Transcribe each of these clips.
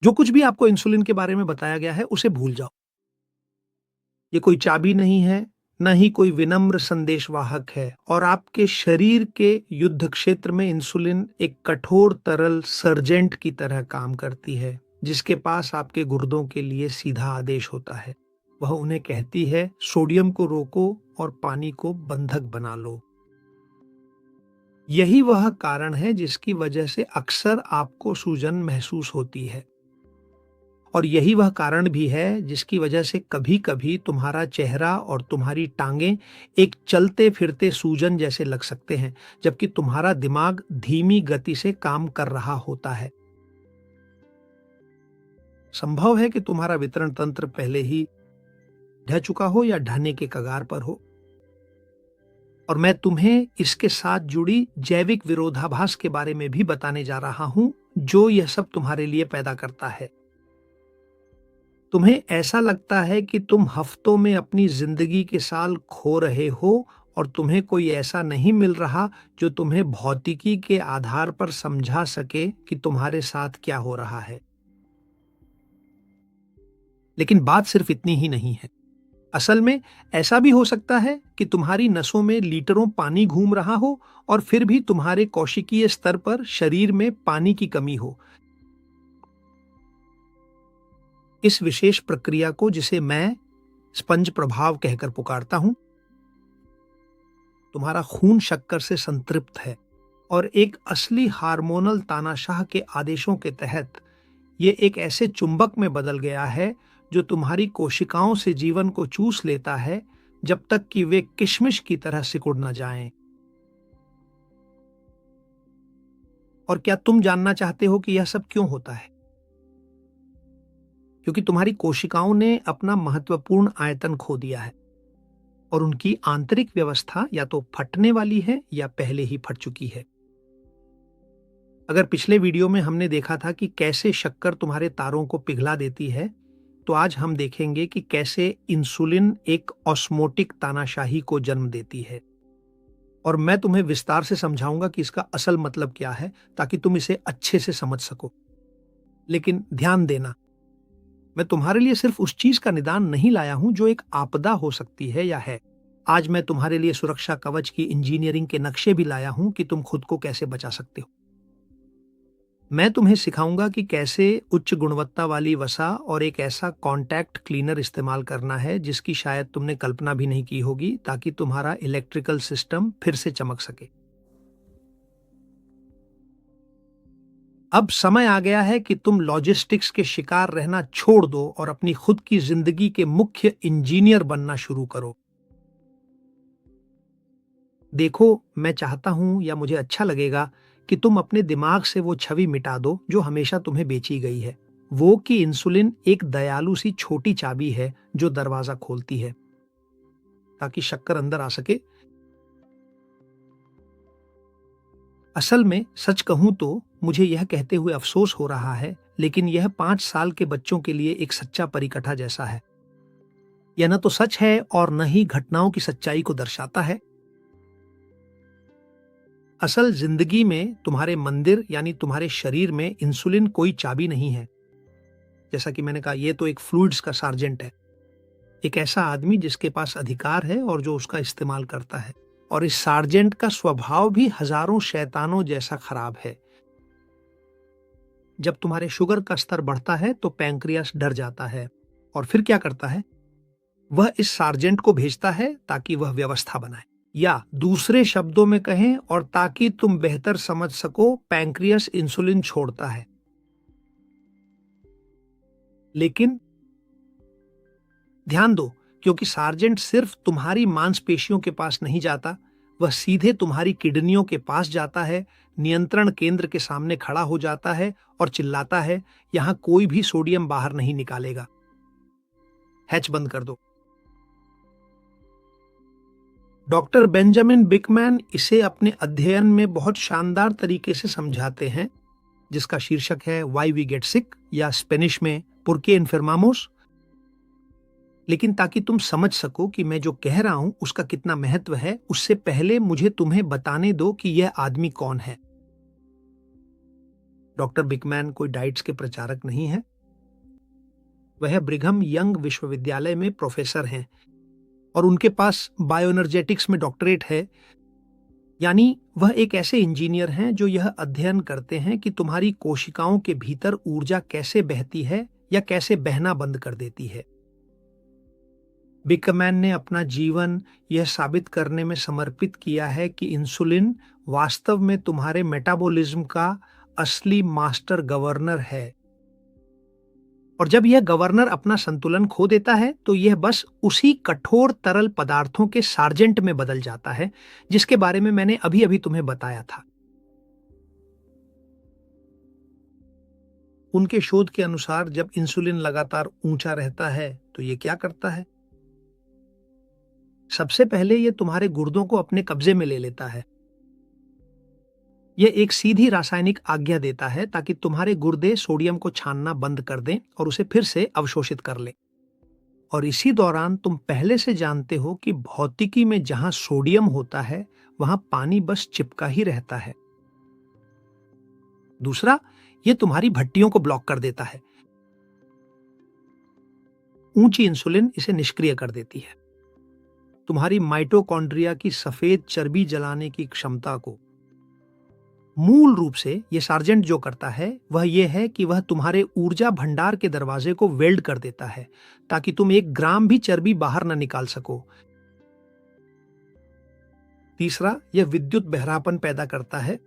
जो कुछ भी आपको इंसुलिन के बारे में बताया गया है उसे भूल जाओ। ये कोई चाबी नहीं है, न ही कोई विनम्र संदेशवाहक है, और आपके शरीर के युद्ध क्षेत्र में इंसुलिन एक कठोर तरल सर्जेंट की तरह काम करती है, जिसके पास आपके गुर्दों के लिए सीधा आदेश होता है। वह उन्हें कहती है, सोडियम को रोको और पानी को बंधक बना लो। यही वह कारण है जिसकी वजह से अक्सर आपको सूजन महसूस होती है, और यही वह कारण भी है जिसकी वजह से कभी-कभी तुम्हारा चेहरा और तुम्हारी टांगें एक चलते फिरते सूजन जैसे लग सकते हैं, जबकि तुम्हारा दिमाग धीमी गति से काम कर रहा होता है। संभव है कि तुम्हारा वितरण तंत्र पहले ही ढह चुका हो या ढहने के कगार पर हो, और मैं तुम्हें इसके साथ जुड़ी जैविक विरोधाभास के बारे में भी बताने जा रहा हूं, जो यह सब तुम्हारे लिए पैदा करता है। तुम्हें ऐसा लगता है कि तुम हफ्तों में अपनी जिंदगी के साल खो रहे हो, और तुम्हें कोई ऐसा नहीं मिल रहा जो तुम्हें भौतिकी के आधार पर समझा सके कि तुम्हारे साथ क्या हो रहा है। लेकिन बात सिर्फ इतनी ही नहीं है। असल में ऐसा भी हो सकता है कि तुम्हारी नसों में लीटरों पानी घूम रहा हो, और फिर भी तुम्हारे कोशिकीय स्तर पर शरीर में पानी की कमी हो। इस विशेष प्रक्रिया को, जिसे मैं स्पंज प्रभाव कहकर पुकारता हूं, तुम्हारा खून शक्कर से संतृप्त है, और एक असली हार्मोनल तानाशाह के आदेशों के तहत ये एक ऐसे चुंबक में बदल गया है जो तुम्हारी कोशिकाओं से जीवन को चूस लेता है, जब तक कि वे किशमिश की तरह सिकुड़ न जाएं। और क्या तुम जानना चाहते हो कि यह सब क्यों होता है? क्योंकि तुम्हारी कोशिकाओं ने अपना महत्वपूर्ण आयतन खो दिया है, और उनकी आंतरिक व्यवस्था या तो फटने वाली है या पहले ही फट चुकी है। अगर पिछले वीडियो में हमने देखा था कि कैसे शक्कर तुम्हारे तारों को पिघला देती है, तो आज हम देखेंगे कि कैसे इंसुलिन एक ऑस्मोटिक तानाशाही को जन्म देती है। और मैं तुम्हें विस्तार से समझाऊंगा कि इसका असल मतलब क्या है, ताकि तुम इसे अच्छे से समझ सको। लेकिन ध्यान देना, मैं तुम्हारे लिए सिर्फ उस चीज का निदान नहीं लाया हूं जो एक आपदा हो सकती है या है। आज मैं तुम्हारे लिए सुरक्षा कवच की इंजीनियरिंग के नक्शे भी लाया हूं कि तुम खुद को कैसे बचा सकते हो। मैं तुम्हें सिखाऊंगा कि कैसे उच्च गुणवत्ता वाली वसा और एक ऐसा कॉन्टैक्ट क्लीनर इस्तेमाल करना है जिसकी शायद तुमने कल्पना भी नहीं की होगी, ताकि तुम्हारा इलेक्ट्रिकल सिस्टम फिर से चमक सके। अब समय आ गया है कि तुम लॉजिस्टिक्स के शिकार रहना छोड़ दो और अपनी खुद की जिंदगी के मुख्य इंजीनियर बनना शुरू करो। देखो, मैं चाहता हूं, या मुझे अच्छा लगेगा कि तुम अपने दिमाग से वो छवि मिटा दो जो हमेशा तुम्हें बेची गई है, वो कि इंसुलिन एक दयालु सी छोटी चाबी है जो दरवाजा खोलती है ताकि शक्कर अंदर आ सके। असल में सच कहूं तो मुझे यह कहते हुए अफसोस हो रहा है, लेकिन यह 5 साल के बच्चों के लिए एक सच्चा परिकथा जैसा है। यह न तो सच है और न ही घटनाओं की सच्चाई को दर्शाता है। असल जिंदगी में तुम्हारे मंदिर यानी तुम्हारे शरीर में इंसुलिन कोई चाबी नहीं है। जैसा कि मैंने कहा, यह तो एक फ्लूइड्स का सार्जेंट है, एक ऐसा आदमी जिसके पास अधिकार है और जो उसका इस्तेमाल करता है। और इस सार्जेंट का स्वभाव भी हजारों शैतानों जैसा खराब है। जब तुम्हारे शुगर का स्तर बढ़ता है तो पैंक्रियास डर जाता है, और फिर क्या करता है? वह इस सार्जेंट को भेजता है ताकि वह व्यवस्था बनाए, या दूसरे शब्दों में कहें और ताकि तुम बेहतर समझ सको, पैंक्रियास इंसुलिन छोड़ता है। लेकिन ध्यान दो, क्योंकि सार्जेंट सिर्फ तुम्हारी मांसपेशियों के पास नहीं जाता, वह सीधे तुम्हारी किडनियों के पास जाता है, नियंत्रण केंद्र के सामने खड़ा हो जाता है और चिल्लाता है, यहां कोई भी सोडियम बाहर नहीं निकालेगा, हैच बंद कर दो। डॉक्टर बेंजामिन बिकमैन इसे अपने अध्ययन में बहुत शानदार तरीके से समझाते हैं, जिसका शीर्षक है वाई वी गेट सिक, या स्पेनिश में पुर के इन्फर्मामोस। लेकिन ताकि तुम समझ सको कि मैं जो कह रहा हूं उसका कितना महत्व है, उससे पहले मुझे तुम्हें बताने दो कि यह आदमी कौन है। डॉक्टर बिकमैन कोई डाइट्स के प्रचारक नहीं है, वह ब्रिघम यंग विश्वविद्यालय में प्रोफेसर हैं और उनके पास बायोएनर्जेटिक्स में डॉक्टरेट है। यानी वह एक ऐसे इंजीनियर हैं जो यह अध्ययन करते हैं कि तुम्हारी कोशिकाओं के भीतर ऊर्जा कैसे बहती है या कैसे बहना बंद कर देती है। बिकमैन ने अपना जीवन यह साबित करने में समर्पित किया है कि इंसुलिन वास्तव में तुम्हारे मेटाबॉलिज्म का असली मास्टर गवर्नर है, और जब यह गवर्नर अपना संतुलन खो देता है तो यह बस उसी कठोर तरल पदार्थों के सार्जेंट में बदल जाता है जिसके बारे में मैंने अभी अभी तुम्हें बताया था। उनके शोध के अनुसार जब इंसुलिन लगातार ऊंचा रहता है तो यह क्या करता है? सबसे पहले यह तुम्हारे गुर्दों को अपने कब्जे में ले लेता है। यह एक सीधी रासायनिक आज्ञा देता है ताकि तुम्हारे गुर्दे सोडियम को छानना बंद कर दें और उसे फिर से अवशोषित कर लें। और इसी दौरान तुम पहले से जानते हो कि भौतिकी में जहां सोडियम होता है वहां पानी बस चिपका ही रहता है। दूसरा, यह तुम्हारी भट्टियों को ब्लॉक कर देता है। ऊंची इंसुलिन इसे निष्क्रिय कर देती है। तुम्हारी माइटोकॉन्ड्रिया की सफेद चर्बी जलाने की क्षमता को मूल रूप से यह सार्जेंट जो करता है वह यह है कि वह तुम्हारे ऊर्जा भंडार के दरवाजे को वेल्ड कर देता है ताकि तुम 1 ग्राम भी चर्बी बाहर न निकाल सको। तीसरा, यह विद्युत बहरापन पैदा करता है।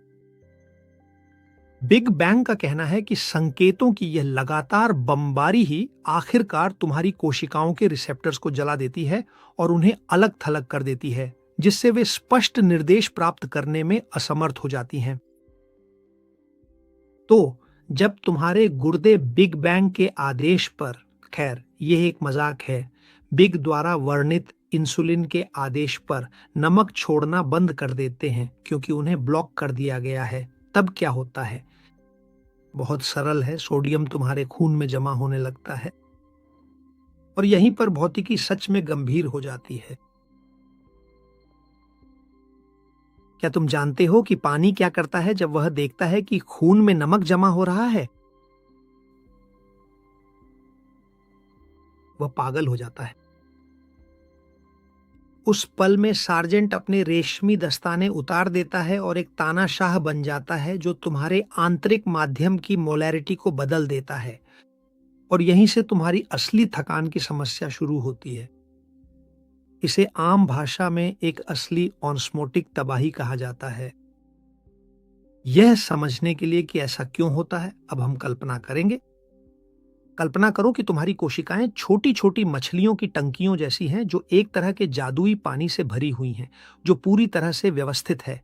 बिग बैंग का कहना है कि संकेतों की यह लगातार बमबारी ही आखिरकार तुम्हारी कोशिकाओं के रिसेप्टर्स को जला देती है और उन्हें अलग थलग कर देती है, जिससे वे स्पष्ट निर्देश प्राप्त करने में असमर्थ हो जाती हैं। तो जब तुम्हारे गुर्दे बिग बैंग के आदेश पर, खैर यह एक मजाक है, बिग द्वारा वर्णित इंसुलिन के आदेश पर नमक छोड़ना बंद कर देते हैं क्योंकि उन्हें ब्लॉक कर दिया गया है, तब क्या होता है? बहुत सरल है, सोडियम तुम्हारे खून में जमा होने लगता है और यहीं पर भौतिकी सच में गंभीर हो जाती है। क्या तुम जानते हो कि पानी क्या करता है जब वह देखता है कि खून में नमक जमा हो रहा है? वह पागल हो जाता है। उस पल में सार्जेंट अपने रेशमी दस्ताने उतार देता है और एक तानाशाह बन जाता है जो तुम्हारे आंतरिक माध्यम की मोलैरिटी को बदल देता है, और यहीं से तुम्हारी असली थकान की समस्या शुरू होती है। इसे आम भाषा में एक असली ऑस्मोटिक तबाही कहा जाता है। यह समझने के लिए कि ऐसा क्यों होता है, अब हम कल्पना करेंगे। कल्पना करो कि तुम्हारी कोशिकाएं छोटी छोटी मछलियों की टंकियों जैसी हैं जो एक तरह के जादुई पानी से भरी हुई हैं, जो पूरी तरह से व्यवस्थित है।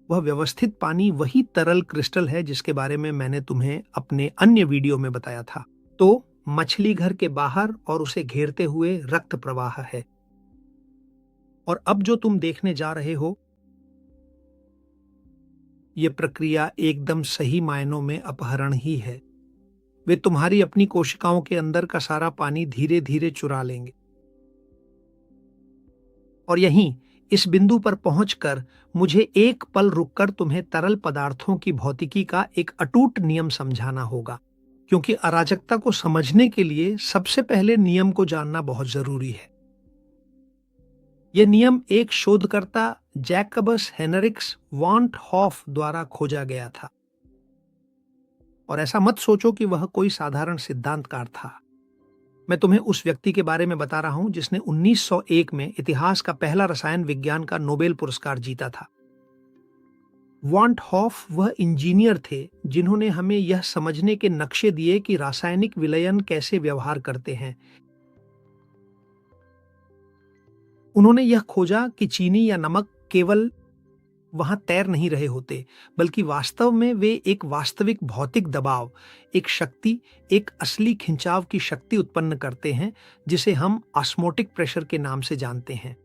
वह व्यवस्थित पानी वही तरल क्रिस्टल है जिसके बारे में मैंने तुम्हें अपने अन्य वीडियो में बताया था। तो मछली घर के बाहर और उसे घेरते हुए रक्त प्रवाह है। और अब जो तुम देखने जा रहे हो, यह प्रक्रिया एकदम सही मायनों में अपहरण ही है। वे तुम्हारी अपनी कोशिकाओं के अंदर का सारा पानी धीरे धीरे चुरा लेंगे और यहीं इस बिंदु पर पहुंचकर मुझे एक पल रुककर तुम्हें तरल पदार्थों की भौतिकी का एक अटूट नियम समझाना होगा, क्योंकि अराजकता को समझने के लिए सबसे पहले नियम को जानना बहुत जरूरी है। यह नियम एक शोधकर्ता जैकबस हेनरिक्स वॉन्ट हॉफ द्वारा खोजा गया था, और ऐसा मत सोचो कि वह कोई साधारण सिद्धांतकार था। मैं तुम्हें उस व्यक्ति के बारे में बता रहा हूं जिसने 1901 में इतिहास का पहला रसायन विज्ञान का नोबेल पुरस्कार जीता था। वॉन्ट हॉफ वह इंजीनियर थे जिन्होंने हमें यह समझने के नक्शे दिए कि रासायनिक विलयन कैसे व्यवहार करते हैं। उन्होंने यह खोजा कि चीनी या नमक केवल वहां तैर नहीं रहे होते, बल्कि वास्तव में वे एक वास्तविक भौतिक दबाव, एक शक्ति, एक असली खिंचाव की शक्ति उत्पन्न करते हैं जिसे हम ऑस्मोटिक प्रेशर के नाम से जानते हैं।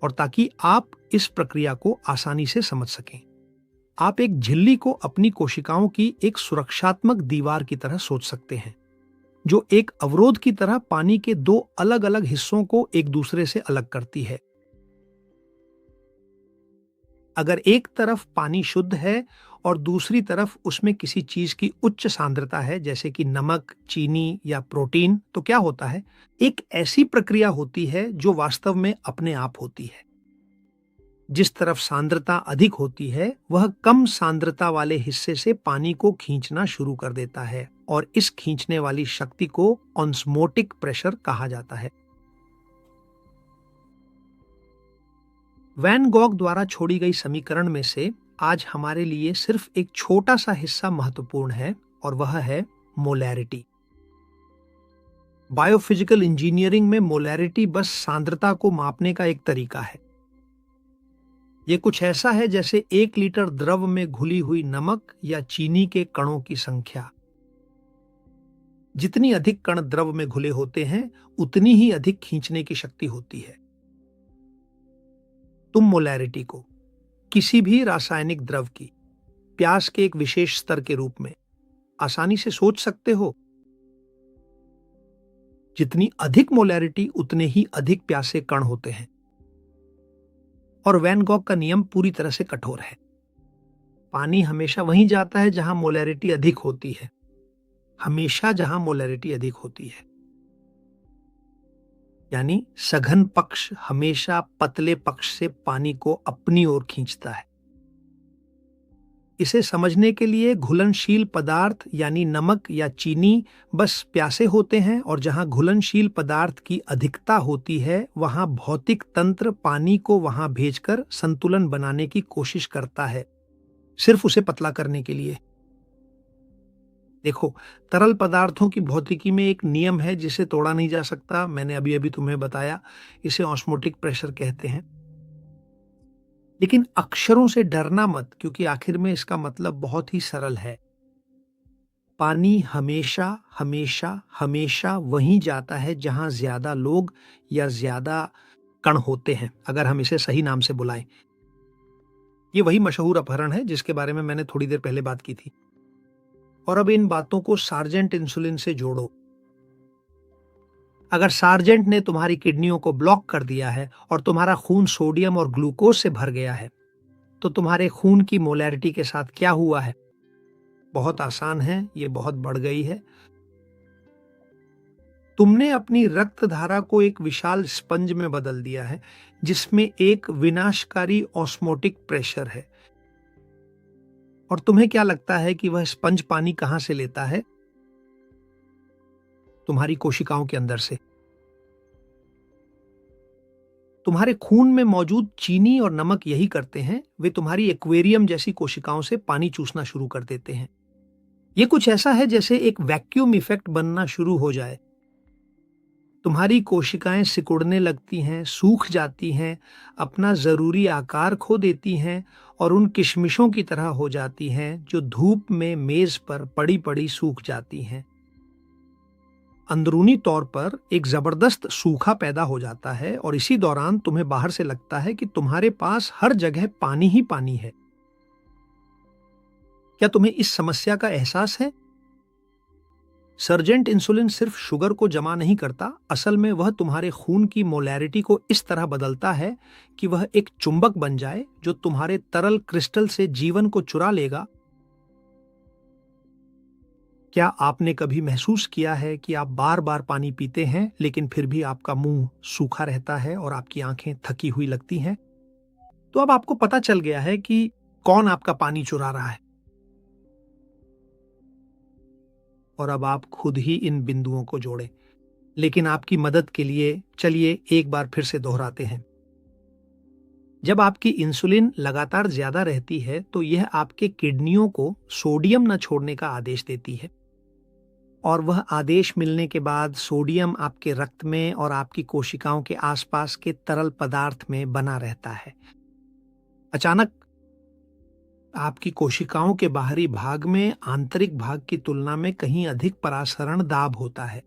और ताकि आप इस प्रक्रिया को आसानी से समझ सकें, आप एक झिल्ली को अपनी कोशिकाओं की एक सुरक्षात्मक दीवार की तरह सोच सकते हैं, जो एक अवरोध की तरह पानी के 2 अलग अलग हिस्सों को एक दूसरे से अलग करती है। अगर एक तरफ पानी शुद्ध है और दूसरी तरफ उसमें किसी चीज की उच्च सांद्रता है, जैसे कि नमक, चीनी या प्रोटीन, तो क्या होता है? एक ऐसी प्रक्रिया होती है जो वास्तव में अपने आप होती है। जिस तरफ सांद्रता अधिक होती है, वह कम सांद्रता वाले हिस्से से पानी को खींचना शुरू कर देता है और इस खींचने वाली शक्ति को ऑस्मोटिक प्रेशर कहा जाता है। वैन गॉग द्वारा छोड़ी गई समीकरण में से आज हमारे लिए सिर्फ एक छोटा सा हिस्सा महत्वपूर्ण है और वह है मोलैरिटी। बायोफिजिकल इंजीनियरिंग में मोलैरिटी बस सांद्रता को मापने का एक तरीका है। यह कुछ ऐसा है जैसे 1 लीटर द्रव में घुली हुई नमक या चीनी के कणों की संख्या। जितनी अधिक कण द्रव में घुले होते हैं, उतनी ही अधिक खींचने की शक्ति होती है। तुम मोलैरिटी को किसी भी रासायनिक द्रव की प्यास के एक विशेष स्तर के रूप में आसानी से सोच सकते हो। जितनी अधिक मोलैरिटी, उतने ही अधिक प्यासे कण होते हैं। और वैन गॉग का नियम पूरी तरह से कठोर है। पानी हमेशा वहीं जाता है जहां मोलैरिटी अधिक होती है, हमेशा जहां मोलैरिटी अधिक होती है। यानी सघन पक्ष हमेशा पतले पक्ष से पानी को अपनी ओर खींचता है। इसे समझने के लिए घुलनशील पदार्थ यानी नमक या चीनी बस प्यासे होते हैं, और जहां घुलनशील पदार्थ की अधिकता होती है, वहां भौतिक तंत्र पानी को वहां भेजकर संतुलन बनाने की कोशिश करता है, सिर्फ उसे पतला करने के लिए। देखो, तरल पदार्थों की भौतिकी में एक नियम है जिसे तोड़ा नहीं जा सकता। मैंने अभी अभी तुम्हें बताया, इसे ऑस्मोटिक प्रेशर कहते हैं। लेकिन अक्षरों से डरना मत, क्योंकि आखिर में इसका मतलब बहुत ही सरल है। पानी हमेशा हमेशा हमेशा वहीं जाता है जहां ज्यादा लोग या ज्यादा कण होते हैं, अगर हम इसे सही नाम से बुलाएं। ये वही मशहूर अपहरण है जिसके बारे में मैंने थोड़ी देर पहले बात की थी। और अब इन बातों को सार्जेंट इंसुलिन से जोड़ो। अगर सार्जेंट ने तुम्हारी किडनियों को ब्लॉक कर दिया है और तुम्हारा खून सोडियम और ग्लूकोज से भर गया है, तो तुम्हारे खून की मोलैरिटी के साथ क्या हुआ है? बहुत आसान है, ये बहुत बढ़ गई है। तुमने अपनी रक्त धारा को एक विशाल स्पंज में बदल दिया है, जिसमें एक विनाशकारी ऑस्मोटिक प्रेशर है। और तुम्हें क्या लगता है कि वह स्पंज पानी कहां से लेता है? तुम्हारी कोशिकाओं के अंदर से। तुम्हारे खून में मौजूद चीनी और नमक यही करते हैं, वे तुम्हारी एक्वेरियम जैसी कोशिकाओं से पानी चूसना शुरू कर देते हैं। यह कुछ ऐसा है जैसे एक वैक्यूम इफेक्ट बनना शुरू हो जाए। तुम्हारी कोशिकाएं सिकुड़ने लगती हैं, सूख जाती हैं, अपना जरूरी आकार खो देती हैं और उन किशमिशों की तरह हो जाती हैं जो धूप में मेज पर पड़ी पड़ी सूख जाती हैं। अंदरूनी तौर पर एक जबरदस्त सूखा पैदा हो जाता है और इसी दौरान तुम्हें बाहर से लगता है कि तुम्हारे पास हर जगह पानी ही पानी है। क्या तुम्हें इस समस्या का एहसास है? सर्जेंट इंसुलिन सिर्फ शुगर को जमा नहीं करता, असल में वह तुम्हारे खून की मोलैरिटी को इस तरह बदलता है कि वह एक चुंबक बन जाए जो तुम्हारे तरल क्रिस्टल से जीवन को चुरा लेगा। क्या आपने कभी महसूस किया है कि आप बार बार पानी पीते हैं, लेकिन फिर भी आपका मुंह सूखा रहता है और आपकी आंखें थकी हुई लगती हैं? तो अब आपको पता चल गया है कि कौन आपका पानी चुरा रहा है। और अब आप खुद ही इन बिंदुओं को जोड़ें। लेकिन आपकी मदद के लिए चलिए एक बार फिर से दोहराते हैं। जब आपकी इंसुलिन लगातार ज्यादा रहती है, तो यह आपके किडनियों को सोडियम न छोड़ने का आदेश देती है। और वह आदेश मिलने के बाद सोडियम आपके रक्त में और आपकी कोशिकाओं के आसपास के तरल पदार्थ में बना रहता है। अचानक आपकी कोशिकाओं के बाहरी भाग में आंतरिक भाग की तुलना में कहीं अधिक परासरण दाब होता है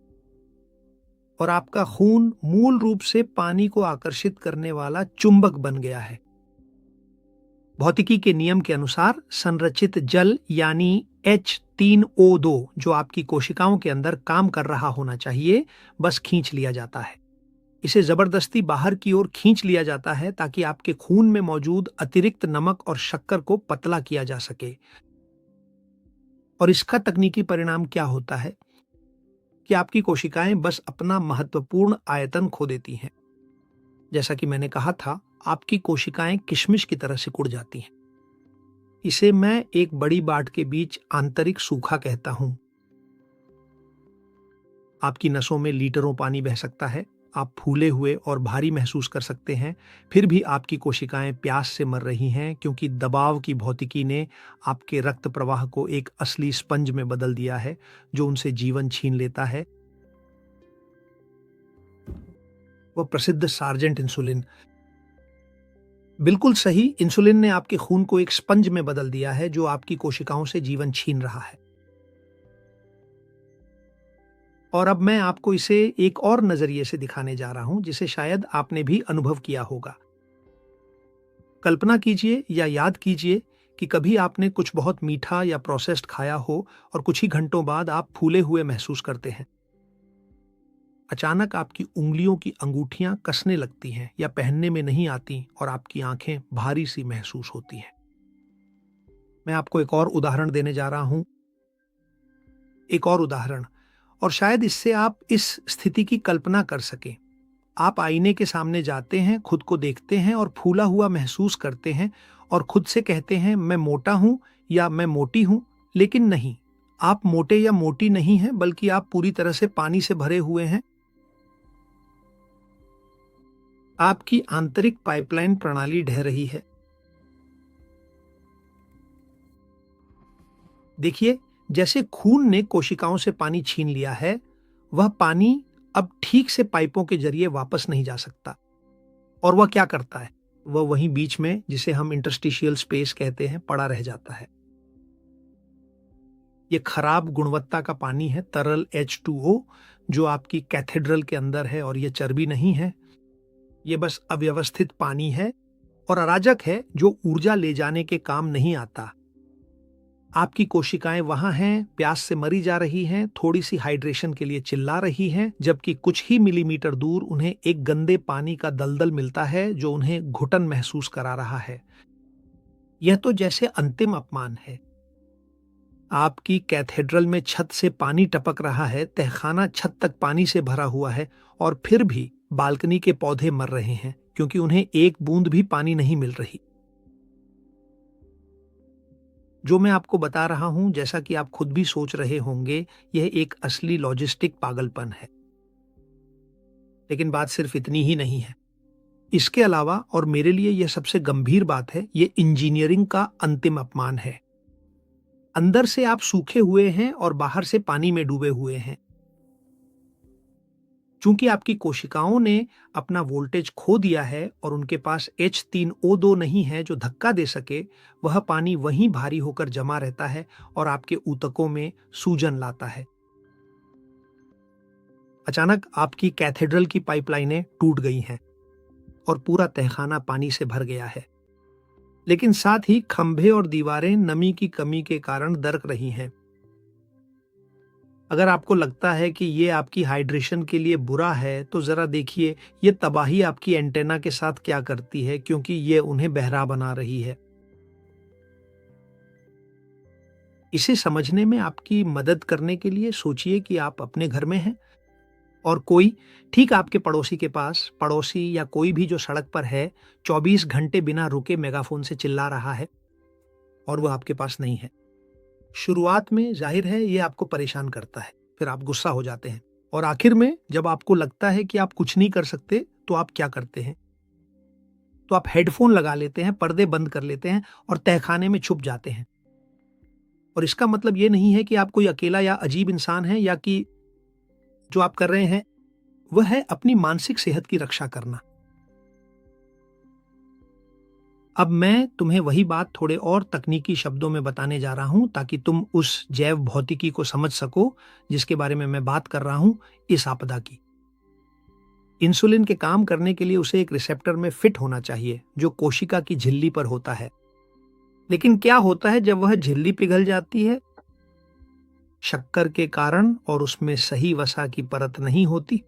और आपका खून मूल रूप से पानी को आकर्षित करने वाला चुंबक बन गया है। भौतिकी के नियम के अनुसार संरचित जल यानी H3O2 जो आपकी कोशिकाओं के अंदर काम कर रहा होना चाहिए, बस खींच लिया जाता है। इसे जबरदस्ती बाहर की ओर खींच लिया जाता है ताकि आपके खून में मौजूद अतिरिक्त नमक और शक्कर को पतला किया जा सके। और इसका तकनीकी परिणाम क्या होता है कि आपकी कोशिकाएं बस अपना महत्वपूर्ण आयतन खो देती हैं। जैसा कि मैंने कहा था, आपकी कोशिकाएं किशमिश की तरह सिकुड़ जाती हैं। इसे मैं एक बड़ी बाट के बीच आंतरिक सूखा कहता हूं। आपकी नसों में लीटरों पानी बह सकता है, आप फूले हुए और भारी महसूस कर सकते हैं, फिर भी आपकी कोशिकाएं प्यास से मर रही हैं क्योंकि दबाव की भौतिकी ने आपके रक्त प्रवाह को एक असली स्पंज में बदल दिया है जो उनसे जीवन छीन लेता है। वह प्रसिद्ध सार्जेंट इंसुलिन। बिल्कुल सही, इंसुलिन ने आपके खून को एक स्पंज में बदल दिया है जो आपकी कोशिकाओं से जीवन छीन रहा है। और अब मैं आपको इसे एक और नजरिए से दिखाने जा रहा हूं जिसे शायद आपने भी अनुभव किया होगा। कल्पना कीजिए या याद कीजिए कि कभी आपने कुछ बहुत मीठा या प्रोसेस्ड खाया हो और कुछ ही घंटों बाद आप फूले हुए महसूस करते हैं। अचानक आपकी उंगलियों की अंगूठियां कसने लगती हैं या पहनने में नहीं आती और आपकी आंखें भारी सी महसूस होती हैं। मैं आपको एक और उदाहरण देने जा रहा हूं। एक और उदाहरण, और शायद इससे आप इस स्थिति की कल्पना कर सकें। आप आईने के सामने जाते हैं, खुद को देखते हैं और फूला हुआ महसूस करते हैं और खुद से कहते हैं, मैं मोटा हूं या मैं मोटी हूं। लेकिन नहीं, आप मोटे या मोटी नहीं हैं, बल्कि आप पूरी तरह से पानी से भरे हुए हैं। आपकी आंतरिक पाइपलाइन प्रणाली ढह रही है। देखिए, जैसे खून ने कोशिकाओं से पानी छीन लिया है, वह पानी अब ठीक से पाइपों के जरिए वापस नहीं जा सकता। और वह क्या करता है? वह वहीं बीच में, जिसे हम इंटरस्टिशियल स्पेस कहते हैं, पड़ा रह जाता है। ये खराब गुणवत्ता का पानी है, तरल H2O, जो आपकी कैथेड्रल के अंदर है, और ये चर्बी नहीं है। ये बस अव्यवस्थित पानी है और अराजक है जो ऊर्जा ले जाने के काम नहीं आता। आपकी कोशिकाएं वहां हैं, प्यास से मरी जा रही हैं, थोड़ी सी हाइड्रेशन के लिए चिल्ला रही हैं, जबकि कुछ ही मिलीमीटर दूर उन्हें एक गंदे पानी का दलदल मिलता है जो उन्हें घुटन महसूस करा रहा है। यह तो जैसे अंतिम अपमान है। आपकी कैथेड्रल में छत से पानी टपक रहा है, तहखाना छत तक पानी से भरा हुआ है, और फिर भी बालकनी के पौधे मर रहे हैं क्योंकि उन्हें एक बूंद भी पानी नहीं मिल रही। जो मैं आपको बता रहा हूं, जैसा कि आप खुद भी सोच रहे होंगे, यह एक असली लॉजिस्टिक पागलपन है। लेकिन बात सिर्फ इतनी ही नहीं है। इसके अलावा, और मेरे लिए यह सबसे गंभीर बात है, यह इंजीनियरिंग का अंतिम अपमान है। अंदर से आप सूखे हुए हैं और बाहर से पानी में डूबे हुए हैं। चूंकि आपकी कोशिकाओं ने अपना वोल्टेज खो दिया है और उनके पास H3O2 नहीं है जो धक्का दे सके, वह पानी वहीं भारी होकर जमा रहता है और आपके ऊतकों में सूजन लाता है। अचानक आपकी कैथेड्रल की पाइपलाइनें टूट गई हैं और पूरा तहखाना पानी से भर गया है। लेकिन साथ ही खंभे और दीवारें नमी की कमी के कारण दरक रही हैं। अगर आपको लगता है कि ये आपकी हाइड्रेशन के लिए बुरा है, तो जरा देखिए ये तबाही आपकी एंटेना के साथ क्या करती है, क्योंकि ये उन्हें बहरा बना रही है। इसे समझने में आपकी मदद करने के लिए सोचिए कि आप अपने घर में हैं और कोई ठीक आपके पड़ोसी के पास, पड़ोसी या कोई भी जो सड़क पर है, 24 घंटे बिना रुके मेगाफोन से चिल्ला रहा है और वह आपके पास नहीं है। शुरुआत में जाहिर है ये आपको परेशान करता है, फिर आप गुस्सा हो जाते हैं और आखिर में जब आपको लगता है कि आप कुछ नहीं कर सकते, तो आप क्या करते हैं? तो आप हेडफोन लगा लेते हैं, पर्दे बंद कर लेते हैं और तहखाने में छुप जाते हैं। और इसका मतलब ये नहीं है कि आप कोई अकेला या अजीब इंसान हैं, या कि जो आप कर रहे हैं वह है अपनी मानसिक सेहत की रक्षा करना। अब मैं तुम्हें वही बात थोड़े और तकनीकी शब्दों में बताने जा रहा हूं ताकि तुम उस जैव भौतिकी को समझ सको जिसके बारे में मैं बात कर रहा हूं, इस आपदा की। इंसुलिन के काम करने के लिए उसे एक रिसेप्टर में फिट होना चाहिए जो कोशिका की झिल्ली पर होता है। लेकिन क्या होता है जब वह झिल्ली पिघल जाती है? शक्कर के कारण, और उसमें सही वसा की परत नहीं होती।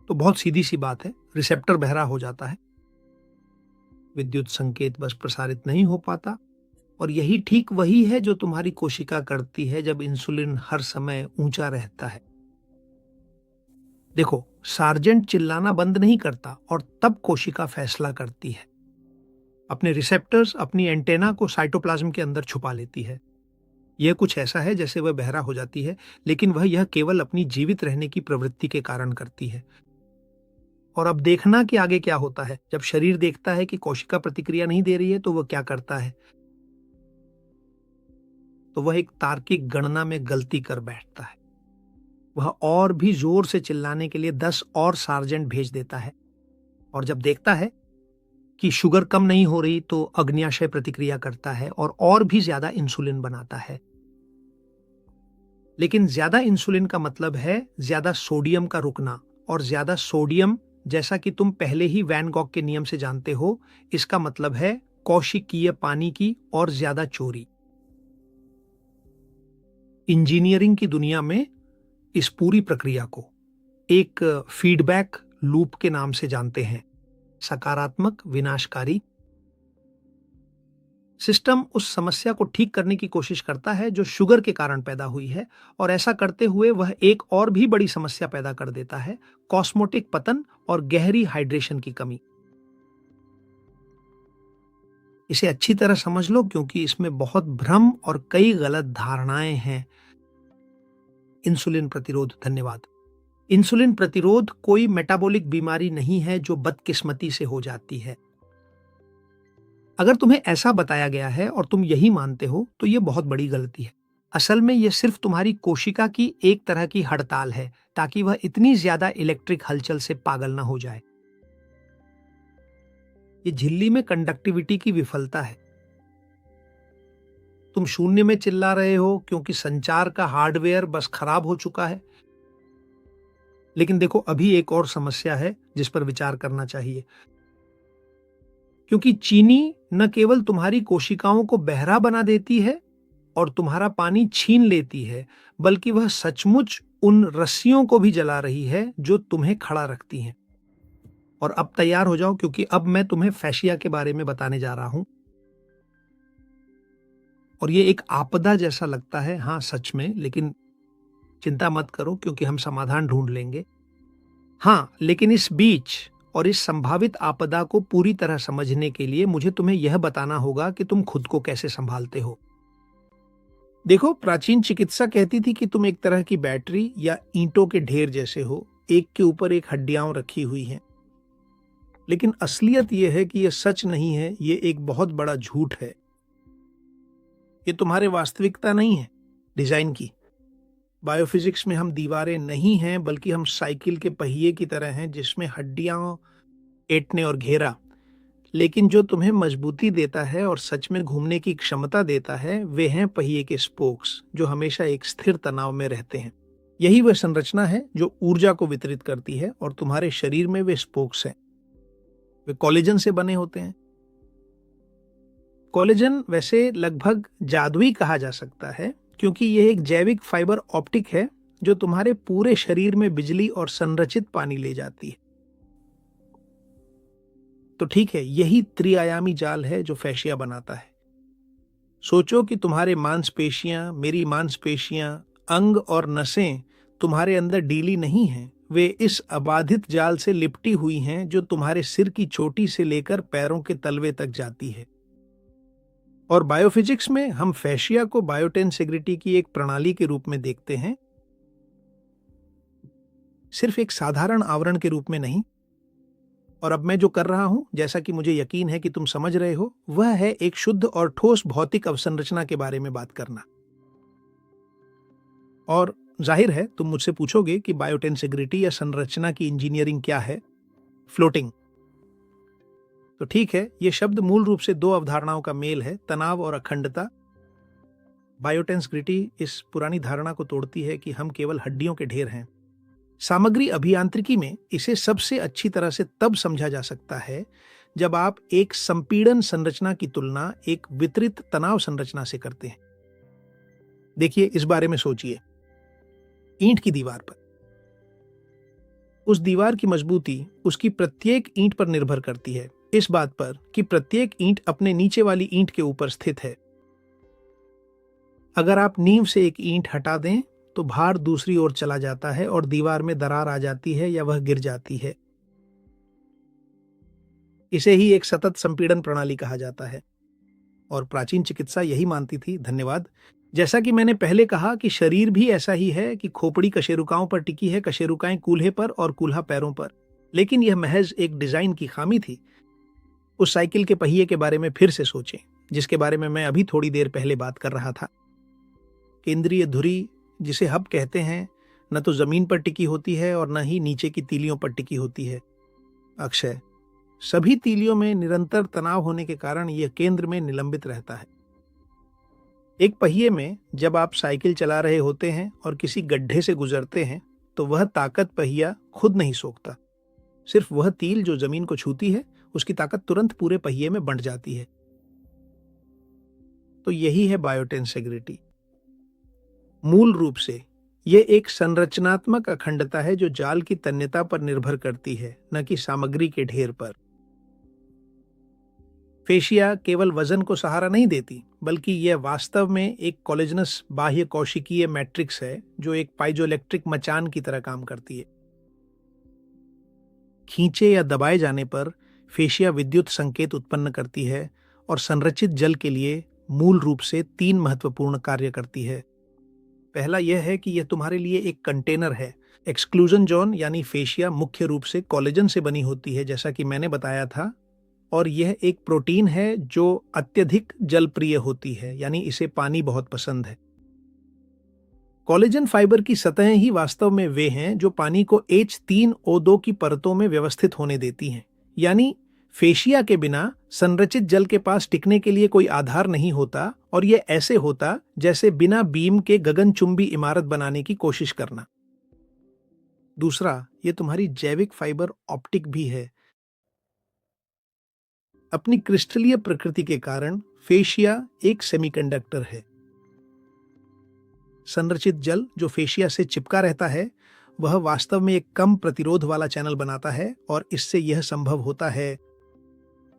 तो बहुत सीधी सी बात है, रिसेप्टर बहरा हो जाता है, विद्युत संकेत बस प्रसारित नहीं हो पाता। और यही ठीक वही है जो तुम्हारी कोशिका करती है जब इंसुलिन हर समय ऊंचा रहता है। देखो, सार्जेंट चिल्लाना बंद नहीं करता और तब कोशिका फैसला करती है। अपने रिसेप्टर्स, अपनी एंटेना को साइटोप्लाज्म के अंदर छुपा लेती है। यह कुछ ऐसा है जैसे वह बहरा हो जाती है, लेकिन वह यह केवल अपनी जीवित रहने की प्रवृत्ति के कारण करती है। और अब देखना कि आगे क्या होता है। जब शरीर देखता है कि कोशिका प्रतिक्रिया नहीं दे रही है, तो वह क्या करता है? तो वह एक तार्किक गणना में गलती कर बैठता है। वह और भी जोर से चिल्लाने के लिए 10 और सार्जेंट भेज देता है। और जब देखता है कि शुगर कम नहीं हो रही, तो अग्न्याशय प्रतिक्रिया करता है और भी ज्यादा इंसुलिन बनाता है। लेकिन ज्यादा इंसुलिन का मतलब है ज्यादा सोडियम का रुकना, और ज्यादा सोडियम, जैसा कि तुम पहले ही वैन गॉग के नियम से जानते हो, इसका मतलब है कौशिकीय पानी की और ज्यादा चोरी। इंजीनियरिंग की दुनिया में इस पूरी प्रक्रिया को एक फीडबैक लूप के नाम से जानते हैं। सकारात्मक, विनाशकारी। सिस्टम उस समस्या को ठीक करने की कोशिश करता है जो शुगर के कारण पैदा हुई है, और ऐसा करते हुए वह एक और भी बड़ी समस्या पैदा कर देता है, कॉस्मोटिक पतन और गहरी हाइड्रेशन की कमी। इसे अच्छी तरह समझ लो, क्योंकि इसमें बहुत भ्रम और कई गलत धारणाएं हैं। इंसुलिन प्रतिरोध। धन्यवाद। इंसुलिन प्रतिरोध कोई मेटाबॉलिक बीमारी नहीं है जो बदकिस्मती से हो जाती है। अगर तुम्हें ऐसा बताया गया है और तुम यही मानते हो, तो यह बहुत बड़ी गलती है। असल में यह सिर्फ तुम्हारी कोशिका की एक तरह की हड़ताल है, ताकि वह इतनी ज्यादा इलेक्ट्रिक हलचल से पागल ना हो जाए। ये झिल्ली में कंडक्टिविटी की विफलता है। तुम शून्य में चिल्ला रहे हो क्योंकि संचार का हार्डवेयर बस खराब हो चुका है। लेकिन देखो, अभी एक और समस्या है जिस पर विचार करना चाहिए। क्योंकि चीनी न केवल तुम्हारी कोशिकाओं को बहरा बना देती है और तुम्हारा पानी छीन लेती है, बल्कि वह सचमुच उन रस्सियों को भी जला रही है जो तुम्हें खड़ा रखती हैं। और अब तैयार हो जाओ, क्योंकि अब मैं तुम्हें फैशिया के बारे में बताने जा रहा हूं। और ये एक आपदा जैसा लगता है, हाँ सच में, लेकिन चिंता मत करो, क्योंकि हम समाधान ढूंढ लेंगे। हाँ, लेकिन इस बीच और इस संभावित आपदा को पूरी तरह समझने के लिए मुझे तुम्हें यह बताना होगा कि तुम खुद को कैसे संभालते हो। देखो, प्राचीन चिकित्सा कहती थी कि तुम एक तरह की बैटरी या ईंटों के ढेर जैसे हो, एक के ऊपर एक हड्डियां रखी हुई हैं। लेकिन असलियत यह है कि यह सच नहीं है, ये एक बहुत बड़ा झूठ है। ये तुम्हारे वास्तविकता नहीं है, डिजाइन की। बायोफिजिक्स में हम दीवारें नहीं हैं, बल्कि हम साइकिल के पहिए की तरह हैं, जिसमें हड्डियां, एटने और घेरा। लेकिन जो तुम्हें मजबूती देता है और सच में घूमने की क्षमता देता है, वे हैं पहिए के स्पोक्स, जो हमेशा एक स्थिर तनाव में रहते हैं। यही वह संरचना है जो ऊर्जा को वितरित करती है, और तुम्हारे शरीर में वे स्पोक्स हैं। वे कोलेजन से बने होते हैं। कोलेजन वैसे लगभग जादुई कहा जा सकता है, क्योंकि यह एक जैविक फाइबर ऑप्टिक है जो तुम्हारे पूरे शरीर में बिजली और संरचित पानी ले जाती है। तो ठीक है, यही त्रिआयामी जाल है जो फैशिया बनाता है। सोचो कि तुम्हारे मांसपेशियां, मेरी मांसपेशियां, अंग और नसें तुम्हारे अंदर डीली नहीं हैं। वे इस अबाधित जाल से लिपटी हुई हैं जो तुम्हारे सिर की चोटी से लेकर पैरों के तलवे तक जाती है। और बायोफिजिक्स में हम फैशिया को बायोटेंसिग्रिटी की एक प्रणाली के रूप में देखते हैं, सिर्फ एक साधारण आवरण के रूप में नहीं। और अब मैं जो कर रहा हूं, जैसा कि मुझे यकीन है कि तुम समझ रहे हो, वह है एक शुद्ध और ठोस भौतिक अवसंरचना के बारे में बात करना। और जाहिर है तुम मुझसे पूछोगे कि बायोटेंसिग्रिटी या संरचना की इंजीनियरिंग क्या है। फ्लोटिंग। तो ठीक है, यह शब्द मूल रूप से दो अवधारणाओं का मेल है, तनाव और अखंडता। बायोटेंसिग्रिटी इस पुरानी धारणा को तोड़ती है कि हम केवल हड्डियों के ढेर हैं। सामग्री अभियांत्रिकी में इसे सबसे अच्छी तरह से तब समझा जा सकता है जब आप एक संपीड़न संरचना की तुलना एक वितरित तनाव संरचना से करते हैं। देखिए, इस बारे में सोचिए। ईंट की दीवार पर उस दीवार की मजबूती उसकी प्रत्येक ईंट पर निर्भर करती है, इस बात पर कि प्रत्येक ईंट अपने नीचे वाली ईंट के ऊपर स्थित है। अगर आप नींव से एक ईंट हटा दें तो भार दूसरी ओर चला जाता है और दीवार में दरार आ जाती है या वह गिर जाती है। इसे ही एक सतत संपीड़न प्रणाली कहा जाता है और प्राचीन चिकित्सा यही मानती थी। धन्यवाद। जैसा कि मैंने पहले कहा कि शरीर भी ऐसा ही है कि खोपड़ी कशेरुकाओं पर टिकी है, कशेरुकाएं कूल्हे पर और कूल्हा पैरों पर, लेकिन यह महज एक डिजाइन की खामी थी। उस साइकिल के पहिए के बारे में फिर से सोचें, जिसके बारे में मैं अभी थोड़ी देर पहले बात कर रहा था। केंद्रीय धुरी, जिसे हब कहते हैं, न तो जमीन पर टिकी होती है और न ही नीचे की तीलियों पर टिकी होती है। अक्षय, सभी तीलियों में निरंतर तनाव होने के कारण यह केंद्र में निलंबित रहता है। एक पहिए में जब आप साइकिल चला रहे होते हैं और किसी गड्ढे से गुजरते हैं तो वह ताकत पहिया खुद नहीं सोखता। सिर्फ वह तील जो जमीन को छूती है, उसकी ताकत तुरंत पूरे पहिए में बंट जाती है। तो यही है बायोटेंसेग्रिटी। मूल रूप से यह एक संरचनात्मक अखंडता है जो जाल की तन्यता पर निर्भर करती है, न कि सामग्री के ढेर पर। फेशिया केवल वजन को सहारा नहीं देती, बल्कि यह वास्तव में एक कोलेजनस बाह्य कोशिकीय मैट्रिक्स है जो एक पाइजोइलेक्ट्रिक मचान की तरह काम करती है। खींचे या दबाए जाने पर फेशिया विद्युत संकेत उत्पन्न करती है और संरचित जल के लिए मूल रूप से 3 महत्वपूर्ण कार्य करती है। पहला यह है कि यह तुम्हारे लिए एक कंटेनर है। एक्सक्लूजन जोन यानी फेशिया मुख्य रूप से कोलेजन से बनी होती है, जैसा कि मैंने बताया था, और यह एक प्रोटीन है जो अत्यधिक जलप्रिय होती है, यानी इसे पानी बहुत पसंद है। कोलेजन फाइबर की सतहें ही वास्तव में वे हैं जो पानी को H3O2 की परतों में व्यवस्थित होने देती हैं। यानी फेशिया के बिना संरचित जल के पास टिकने के लिए कोई आधार नहीं होता, और यह ऐसे होता जैसे बिना बीम के गगनचुंबी इमारत बनाने की कोशिश करना। दूसरा, यह तुम्हारी जैविक फाइबर ऑप्टिक भी है। अपनी क्रिस्टलीय प्रकृति के कारण फेशिया एक सेमीकंडक्टर है। संरचित जल जो फेशिया से चिपका रहता है वह वास्तव में एक कम प्रतिरोध वाला चैनल बनाता है, और इससे यह संभव होता है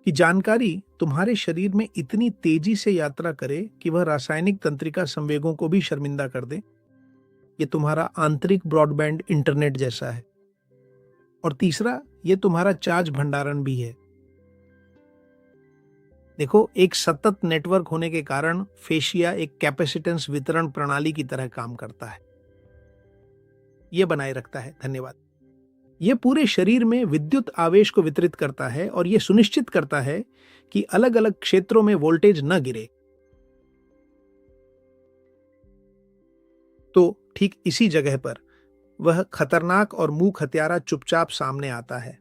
कि जानकारी तुम्हारे शरीर में इतनी तेजी से यात्रा करे कि वह रासायनिक तंत्रिका संवेगों को भी शर्मिंदा कर दे। यह तुम्हारा आंतरिक ब्रॉडबैंड इंटरनेट जैसा है। और तीसरा, यह तुम्हारा चार्ज भंडारण भी है। देखो, एक सतत नेटवर्क होने के कारण फेशिया एक कैपेसिटेंस वितरण प्रणाली की तरह काम करता है। यह बनाए रखता है। धन्यवाद। यह पूरे शरीर में विद्युत आवेश को वितरित करता है और यह सुनिश्चित करता है कि अलग अलग क्षेत्रों में वोल्टेज न गिरे। तो ठीक इसी जगह पर वह खतरनाक और मूक हत्यारा चुपचाप सामने आता है,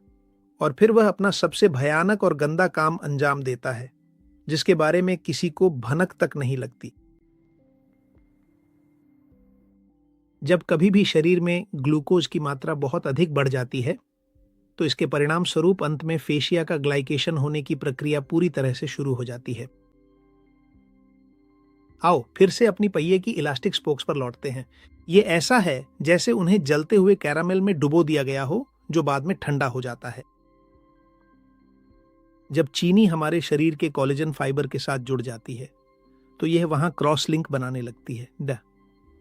और फिर वह अपना सबसे भयानक और गंदा काम अंजाम देता है, जिसके बारे में किसी को भनक तक नहीं लगती। जब कभी भी शरीर में ग्लूकोज की मात्रा बहुत अधिक बढ़ जाती है तो इसके परिणाम स्वरूप अंत में फेशिया का ग्लाइकेशन होने की प्रक्रिया पूरी तरह से शुरू हो जाती है। आओ फिर से अपनी पहिए की इलास्टिक स्पोक्स पर लौटते हैं। ये ऐसा है जैसे उन्हें जलते हुए कैरामेल में डुबो दिया गया हो जो बाद में ठंडा हो जाता है। जब चीनी हमारे शरीर के कोलेजन फाइबर के साथ जुड़ जाती है तो यह वहां क्रॉस लिंक बनाने लगती है।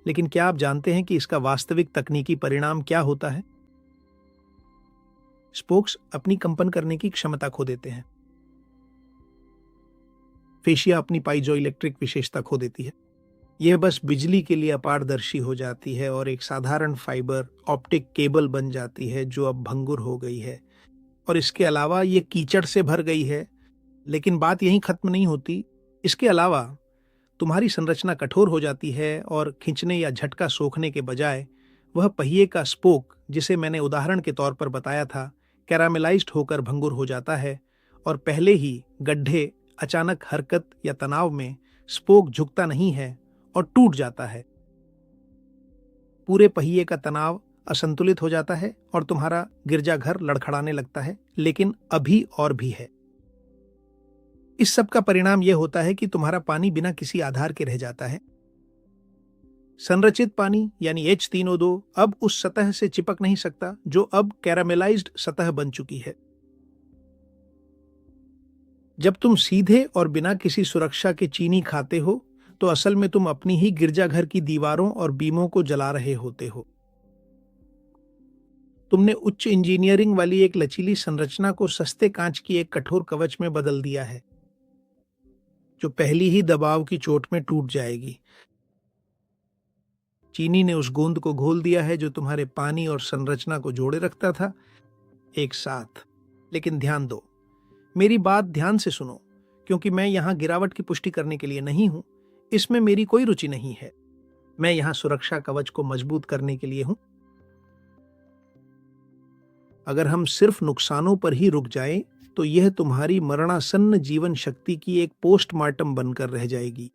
लेकिन क्या आप जानते हैं कि इसका वास्तविक तकनीकी परिणाम क्या होता है? स्पोक्स अपनी कंपन करने की क्षमता खो देते हैं। फेशिया अपनी पाइजोइलेक्ट्रिक विशेषता खो देती है। यह बस बिजली के लिए अपारदर्शी हो जाती है और एक साधारण फाइबर ऑप्टिक केबल बन जाती है जो अब भंगुर हो गई है, और इसके अलावा ये कीचड़ से भर गई है। लेकिन बात यहीं खत्म नहीं होती। इसके अलावा तुम्हारी संरचना कठोर हो जाती है और खींचने या झटका सोखने के बजाय वह पहिए का स्पोक, जिसे मैंने उदाहरण के तौर पर बताया था, कैरामेलाइज्ड होकर भंगुर हो जाता है, और पहले ही गड्ढे अचानक हरकत या तनाव में स्पोक झुकता नहीं है और टूट जाता है। पूरे पहिए का तनाव असंतुलित हो जाता है और तुम्हारा गिरजाघर लड़खड़ाने लगता है। लेकिन अभी और भी है। इस सब का परिणाम यह होता है कि तुम्हारा पानी बिना किसी आधार के रह जाता है। संरचित पानी यानी H3O2 अब उस सतह से चिपक नहीं सकता जो अब कैरामेलाइज्ड सतह बन चुकी है। जब तुम सीधे और बिना किसी सुरक्षा के चीनी खाते हो तो असल में तुम अपनी ही गिरजाघर की दीवारों और बीमों को जला रहे होते हो। तुमने उच्च इंजीनियरिंग वाली एक लचीली संरचना को सस्ते कांच की एक कठोर कवच में बदल दिया है, जो पहली ही दबाव की चोट में टूट जाएगी। चीनी ने उस गोंद को घोल दिया है जो तुम्हारे पानी और संरचना को जोड़े रखता था एक साथ। लेकिन ध्यान दो, मेरी बात ध्यान से सुनो, क्योंकि मैं यहां गिरावट की पुष्टि करने के लिए नहीं हूं। इसमें मेरी कोई रुचि नहीं है। मैं यहां सुरक्षा कवच को मजबूत करने के लिए हूं। अगर हम सिर्फ नुकसानों पर ही रुक जाएं, तो यह तुम्हारी मरणासन्न जीवन शक्ति की एक पोस्टमार्टम बनकर रह जाएगी।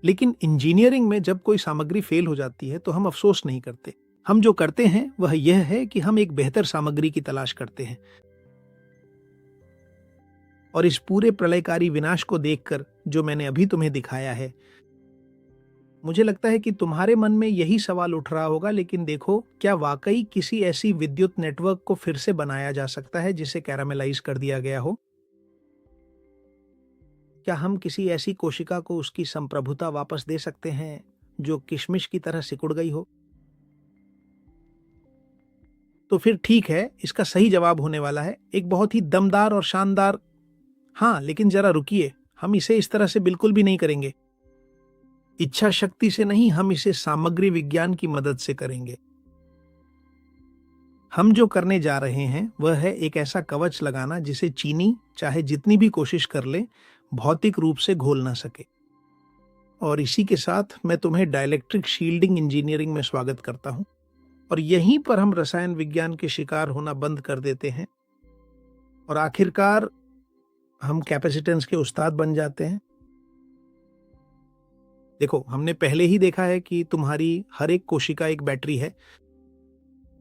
लेकिन इंजीनियरिंग में जब कोई सामग्री फेल हो जाती है तो हम अफसोस नहीं करते। हम जो करते हैं वह यह है कि हम एक बेहतर सामग्री की तलाश करते हैं। और इस पूरे प्रलयकारी विनाश को देखकर जो मैंने अभी तुम्हें दिखाया है, मुझे लगता है कि तुम्हारे मन में यही सवाल उठ रहा होगा, लेकिन देखो, क्या वाकई किसी ऐसी विद्युत नेटवर्क को फिर से बनाया जा सकता है जिसे कैरामेलाइज कर दिया गया हो? क्या हम किसी ऐसी कोशिका को उसकी संप्रभुता वापस दे सकते हैं जो किशमिश की तरह सिकुड़ गई हो? तो फिर ठीक है, इसका सही जवाब होने वाला है एक बहुत ही दमदार और शानदार हाँ। लेकिन जरा रुकिए, हम इसे इस तरह से बिल्कुल भी नहीं करेंगे। इच्छा शक्ति से नहीं, हम इसे सामग्री विज्ञान की मदद से करेंगे। हम जो करने जा रहे हैं वह है एक ऐसा कवच लगाना जिसे चीनी चाहे जितनी भी कोशिश कर ले भौतिक रूप से घोल ना सके। और इसी के साथ मैं तुम्हें डाइलेक्ट्रिक शील्डिंग इंजीनियरिंग में स्वागत करता हूं। और यहीं पर हम रसायन विज्ञान के शिकार होना बंद कर देते हैं और आखिरकार हम कैपेसिटेंस के उस्ताद बन जाते हैं। देखो, हमने पहले ही देखा है कि तुम्हारी हर एक कोशिका एक बैटरी है,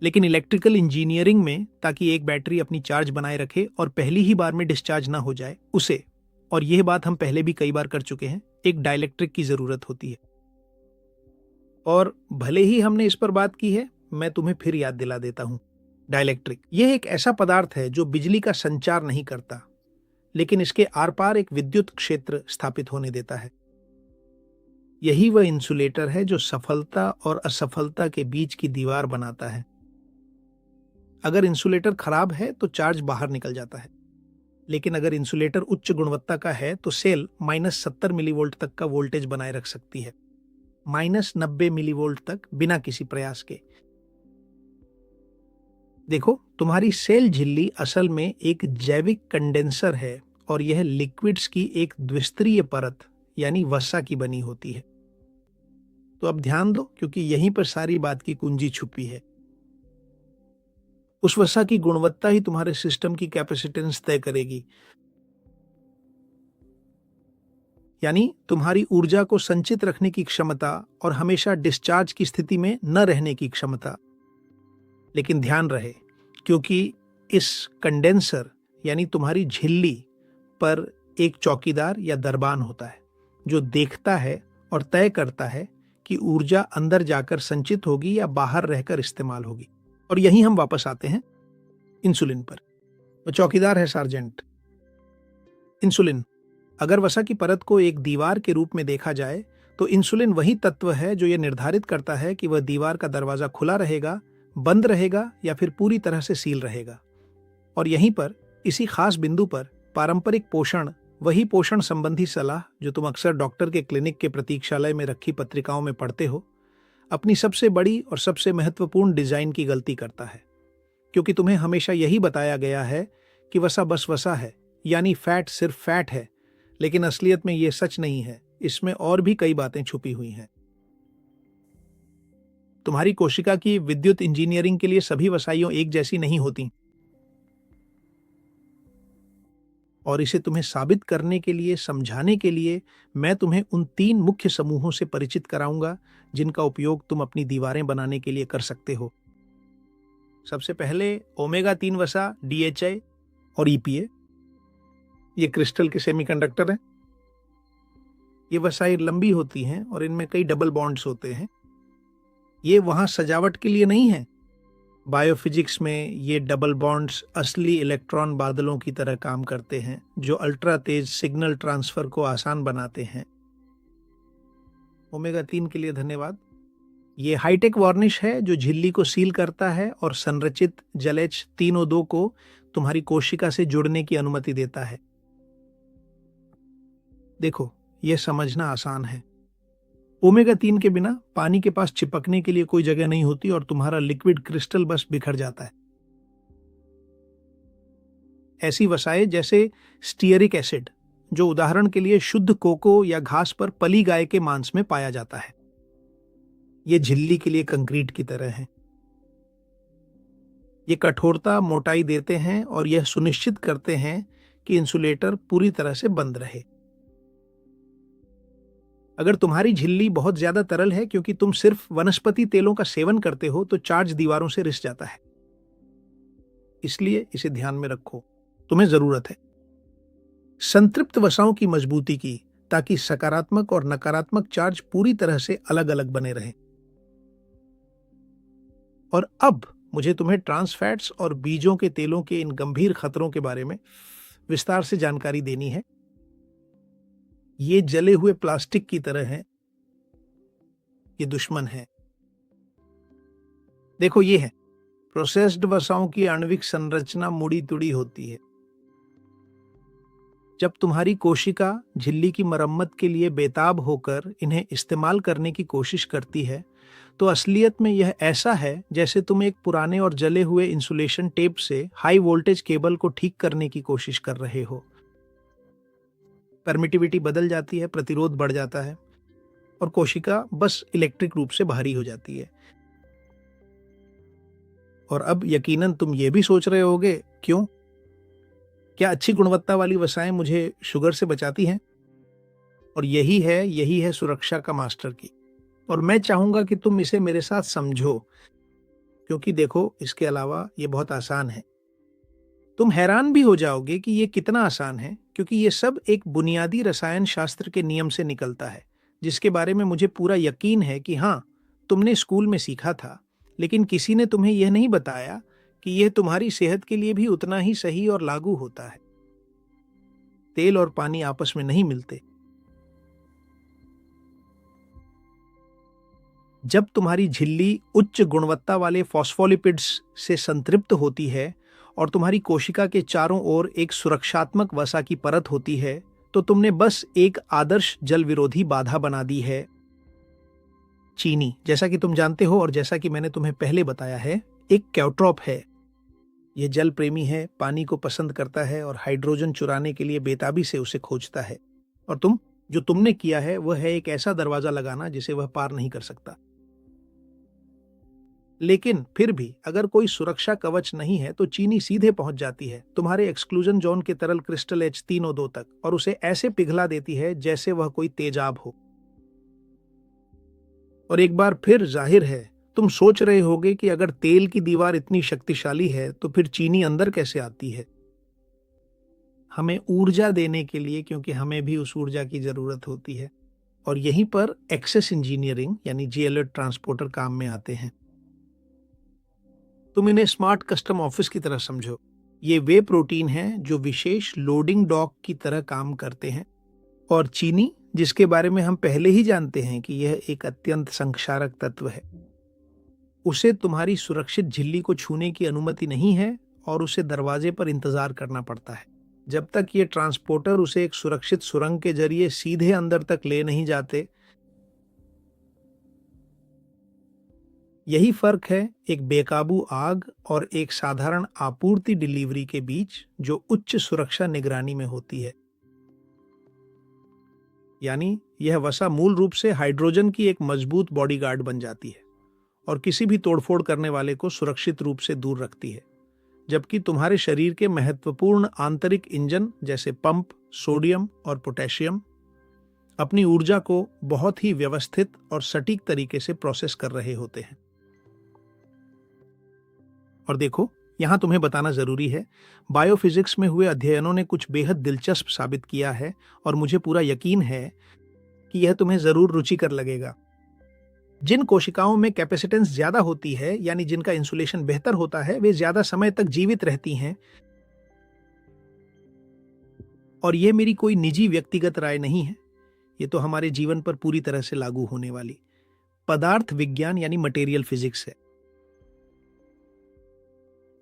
लेकिन इलेक्ट्रिकल इंजीनियरिंग में ताकि एक बैटरी अपनी चार्ज बनाए रखे और पहली ही बार में डिस्चार्ज ना हो जाए उसे, और यह बात हम पहले भी कई बार कर चुके हैं, एक डाइलेक्ट्रिक की जरूरत होती है। और भले ही हमने इस पर बात की है, मैं तुम्हें फिर याद दिला देता हूं। डाइलेक्ट्रिक यह एक ऐसा पदार्थ है जो बिजली का संचार नहीं करता, लेकिन इसके आर पार एक विद्युत क्षेत्र स्थापित होने देता है। यही वह इंसुलेटर है जो सफलता और असफलता के बीच की दीवार बनाता है। अगर इंसुलेटर खराब है तो चार्ज बाहर निकल जाता है, लेकिन अगर इंसुलेटर उच्च गुणवत्ता का है तो सेल -70 मिलीवोल्ट तक का वोल्टेज बनाए रख सकती है, -90 मिलीवोल्ट तक बिना किसी प्रयास के। देखो, तुम्हारी सेल झिल्ली असल में एक जैविक कंडेंसर है और यह लिक्विड्स की एक द्विस्तरीय परत यानी वसा की बनी होती है। तो अब ध्यान दो, क्योंकि यहीं पर सारी बात की कुंजी छुपी है। उस वसा की गुणवत्ता ही तुम्हारे सिस्टम की कैपेसिटेंस तय करेगी, यानी तुम्हारी ऊर्जा को संचित रखने की क्षमता और हमेशा डिस्चार्ज की स्थिति में न रहने की क्षमता। लेकिन ध्यान रहे, क्योंकि इस कंडेंसर यानी तुम्हारी झिल्ली पर एक चौकीदार या दरबान होता है जो देखता है और तय करता है कि ऊर्जा अंदर जाकर संचित होगी या बाहर रहकर इस्तेमाल होगी। और यहीं हम वापस आते हैं इंसुलिन पर। वो चौकीदार है सार्जेंट। इंसुलिन, अगर वसा की परत को एक दीवार के रूप में देखा जाए तो इंसुलिन वही तत्व है जो यह निर्धारित करता है कि वह दीवार का दरवाजा खुला रहेगा, बंद रहेगा या फिर पूरी तरह से सील रहेगा। और यहीं पर, इसी खास बिंदु पर, पारंपरिक पोषण, वही पोषण संबंधी सलाह जो तुम अक्सर डॉक्टर के क्लिनिक के प्रतीक्षालय में रखी पत्रिकाओं में पढ़ते हो, अपनी सबसे बड़ी और सबसे महत्वपूर्ण डिजाइन की गलती करता है। क्योंकि तुम्हें हमेशा यही बताया गया है कि वसा बस वसा है, यानी फैट सिर्फ फैट है, लेकिन असलियत में यह सच नहीं है। इसमें और भी कई बातें छुपी हुई हैं। तुम्हारी कोशिका की विद्युत इंजीनियरिंग के लिए सभी वसाइयों एक जैसी नहीं होती, और इसे तुम्हें साबित करने के लिए, समझाने के लिए मैं तुम्हें उन 3 मुख्य समूहों से परिचित कराऊंगा जिनका उपयोग तुम अपनी दीवारें बनाने के लिए कर सकते हो। सबसे पहले ओमेगा 3 वसा, DHA और EPA। ये क्रिस्टल के सेमीकंडक्टर हैं। ये वसाएं लंबी होती हैं और इनमें कई डबल बॉन्ड्स होते हैं। ये वहां सजावट के लिए नहीं है। बायोफिजिक्स में ये डबल बॉन्ड्स असली इलेक्ट्रॉन बादलों की तरह काम करते हैं, जो अल्ट्रा तेज सिग्नल ट्रांसफर को आसान बनाते हैं। ओमेगा 3 के लिए धन्यवाद। ये हाईटेक वार्निश है जो झिल्ली को सील करता है और संरचित जलएच 3O2 को तुम्हारी कोशिका से जुड़ने की अनुमति देता है। देखो, यह समझना आसान है। ओमेगा 3 के बिना पानी के पास चिपकने के लिए कोई जगह नहीं होती और तुम्हारा लिक्विड क्रिस्टल बस बिखर जाता है। ऐसी वसाएं जैसे स्टीयरिक एसिड, जो उदाहरण के लिए शुद्ध कोको या घास पर पली गाय के मांस में पाया जाता है, ये झिल्ली के लिए कंक्रीट की तरह है। ये कठोरता, मोटाई देते हैं और यह सुनिश्चित करते हैं कि इंसुलेटर पूरी तरह से बंद रहे। अगर तुम्हारी झिल्ली बहुत ज्यादा तरल है क्योंकि तुम सिर्फ वनस्पति तेलों का सेवन करते हो, तो चार्ज दीवारों से रिस जाता है। इसलिए इसे ध्यान में रखो, तुम्हें जरूरत है संतृप्त वसाओं की मजबूती की, ताकि सकारात्मक और नकारात्मक चार्ज पूरी तरह से अलग अलग बने रहें। और अब मुझे तुम्हें ट्रांस फैट्स और बीजों के तेलों के इन गंभीर खतरों के बारे में विस्तार से जानकारी देनी है। ये जले हुए प्लास्टिक की तरह हैं, ये दुश्मन है। देखो, ये है प्रोसेस्ड वसाओं की आणविक संरचना मुड़ी तुड़ी होती है। जब तुम्हारी कोशिका झिल्ली की मरम्मत के लिए बेताब होकर इन्हें इस्तेमाल करने की कोशिश करती है, तो असलियत में यह ऐसा है जैसे तुम एक पुराने और जले हुए इंसुलेशन टेप से हाई वोल्टेज केबल को ठीक करने की कोशिश कर रहे हो। परमिटिविटी बदल जाती है, प्रतिरोध बढ़ जाता है और कोशिका बस इलेक्ट्रिक रूप से भारी हो जाती है। और अब यकीनन तुम ये भी सोच रहे होगे, क्यों? क्या अच्छी गुणवत्ता वाली वसाएं मुझे शुगर से बचाती हैं? और यही है सुरक्षा का मास्टर की। और मैं चाहूंगा कि तुम इसे मेरे साथ समझो, क्योंकि देखो, इसके अलावा ये बहुत आसान है। तुम हैरान भी हो जाओगे कि ये कितना आसान है, क्योंकि ये सब एक बुनियादी रसायन शास्त्र के नियम से निकलता है, जिसके बारे में मुझे पूरा यकीन है कि हाँ, तुमने स्कूल में सीखा था, लेकिन किसी ने तुम्हें यह नहीं बताया कि यह तुम्हारी सेहत के लिए भी उतना ही सही और लागू होता है। तेल और पानी आपस में नहीं मिलते। जब तुम्हारी झिल्ली उच्च गुणवत्ता वाले फॉस्फोलिपिड्स से संतृप्त होती है और तुम्हारी कोशिका के चारों ओर एक सुरक्षात्मक वसा की परत होती है, तो तुमने बस एक आदर्श जल विरोधी बाधा बना दी है, चीनी। जैसा कि तुम जानते हो और जैसा कि मैंने तुम्हें पहले बताया है, एक कैओट्रॉप है। यह जल प्रेमी है, पानी को पसंद करता है और हाइड्रोजन चुराने के लिए बेताबी से उसे खोजता है। और जो तुमने किया है वह है एक ऐसा दरवाजा लगाना जिसे वह पार नहीं कर सकता। लेकिन फिर भी अगर कोई सुरक्षा कवच नहीं है, तो चीनी सीधे पहुंच जाती है तुम्हारे एक्सक्लूजन जोन के तरल क्रिस्टल H3O2 तक और उसे ऐसे पिघला देती है जैसे वह कोई तेजाब हो। और एक बार फिर जाहिर है, तुम सोच रहे होगे कि अगर तेल की दीवार इतनी शक्तिशाली है, तो फिर चीनी अंदर कैसे आती है? हमें ऊर्जा देने के लिए, क्योंकि हमें भी उस ऊर्जा की जरूरत होती है। और यहीं पर एक्सेस इंजीनियरिंग यानी जी-अलर्ट ट्रांसपोर्टर काम में आते हैं। तुम इन्हें स्मार्ट कस्टम ऑफिस की तरह समझो। ये वे प्रोटीन हैं जो विशेष लोडिंग डॉक की तरह काम करते हैं। और चीनी, जिसके बारे में हम पहले ही जानते हैं कि यह एक अत्यंत संक्षारक तत्व है, उसे तुम्हारी सुरक्षित झिल्ली को छूने की अनुमति नहीं है और उसे दरवाजे पर इंतजार करना पड़ता है जब तक ये ट्रांसपोर्टर उसे एक सुरक्षित सुरंग के जरिए सीधे अंदर तक ले नहीं जाते। यही फर्क है एक बेकाबू आग और एक साधारण आपूर्ति डिलीवरी के बीच, जो उच्च सुरक्षा निगरानी में होती है। यानी यह वसा मूल रूप से हाइड्रोजन की एक मजबूत बॉडीगार्ड बन जाती है और किसी भी तोड़फोड़ करने वाले को सुरक्षित रूप से दूर रखती है, जबकि तुम्हारे शरीर के महत्वपूर्ण आंतरिक इंजन जैसे पंप, सोडियम और पोटेशियम अपनी ऊर्जा को बहुत ही व्यवस्थित और सटीक तरीके से प्रोसेस कर रहे होते हैं। और देखो, यहां तुम्हें बताना जरूरी है, बायोफिजिक्स में हुए अध्ययनों ने कुछ बेहद दिलचस्प साबित किया है और मुझे पूरा यकीन है कि यह तुम्हें जरूर रुचिकर लगेगा। जिन कोशिकाओं में कैपेसिटेंस ज्यादा होती है, यानी जिनका इंसुलेशन बेहतर होता है, वे ज्यादा समय तक जीवित रहती हैं। और यह मेरी कोई निजी व्यक्तिगत राय नहीं है, ये तो हमारे जीवन पर पूरी तरह से लागू होने वाली पदार्थ विज्ञान यानी मटेरियल फिजिक्स है।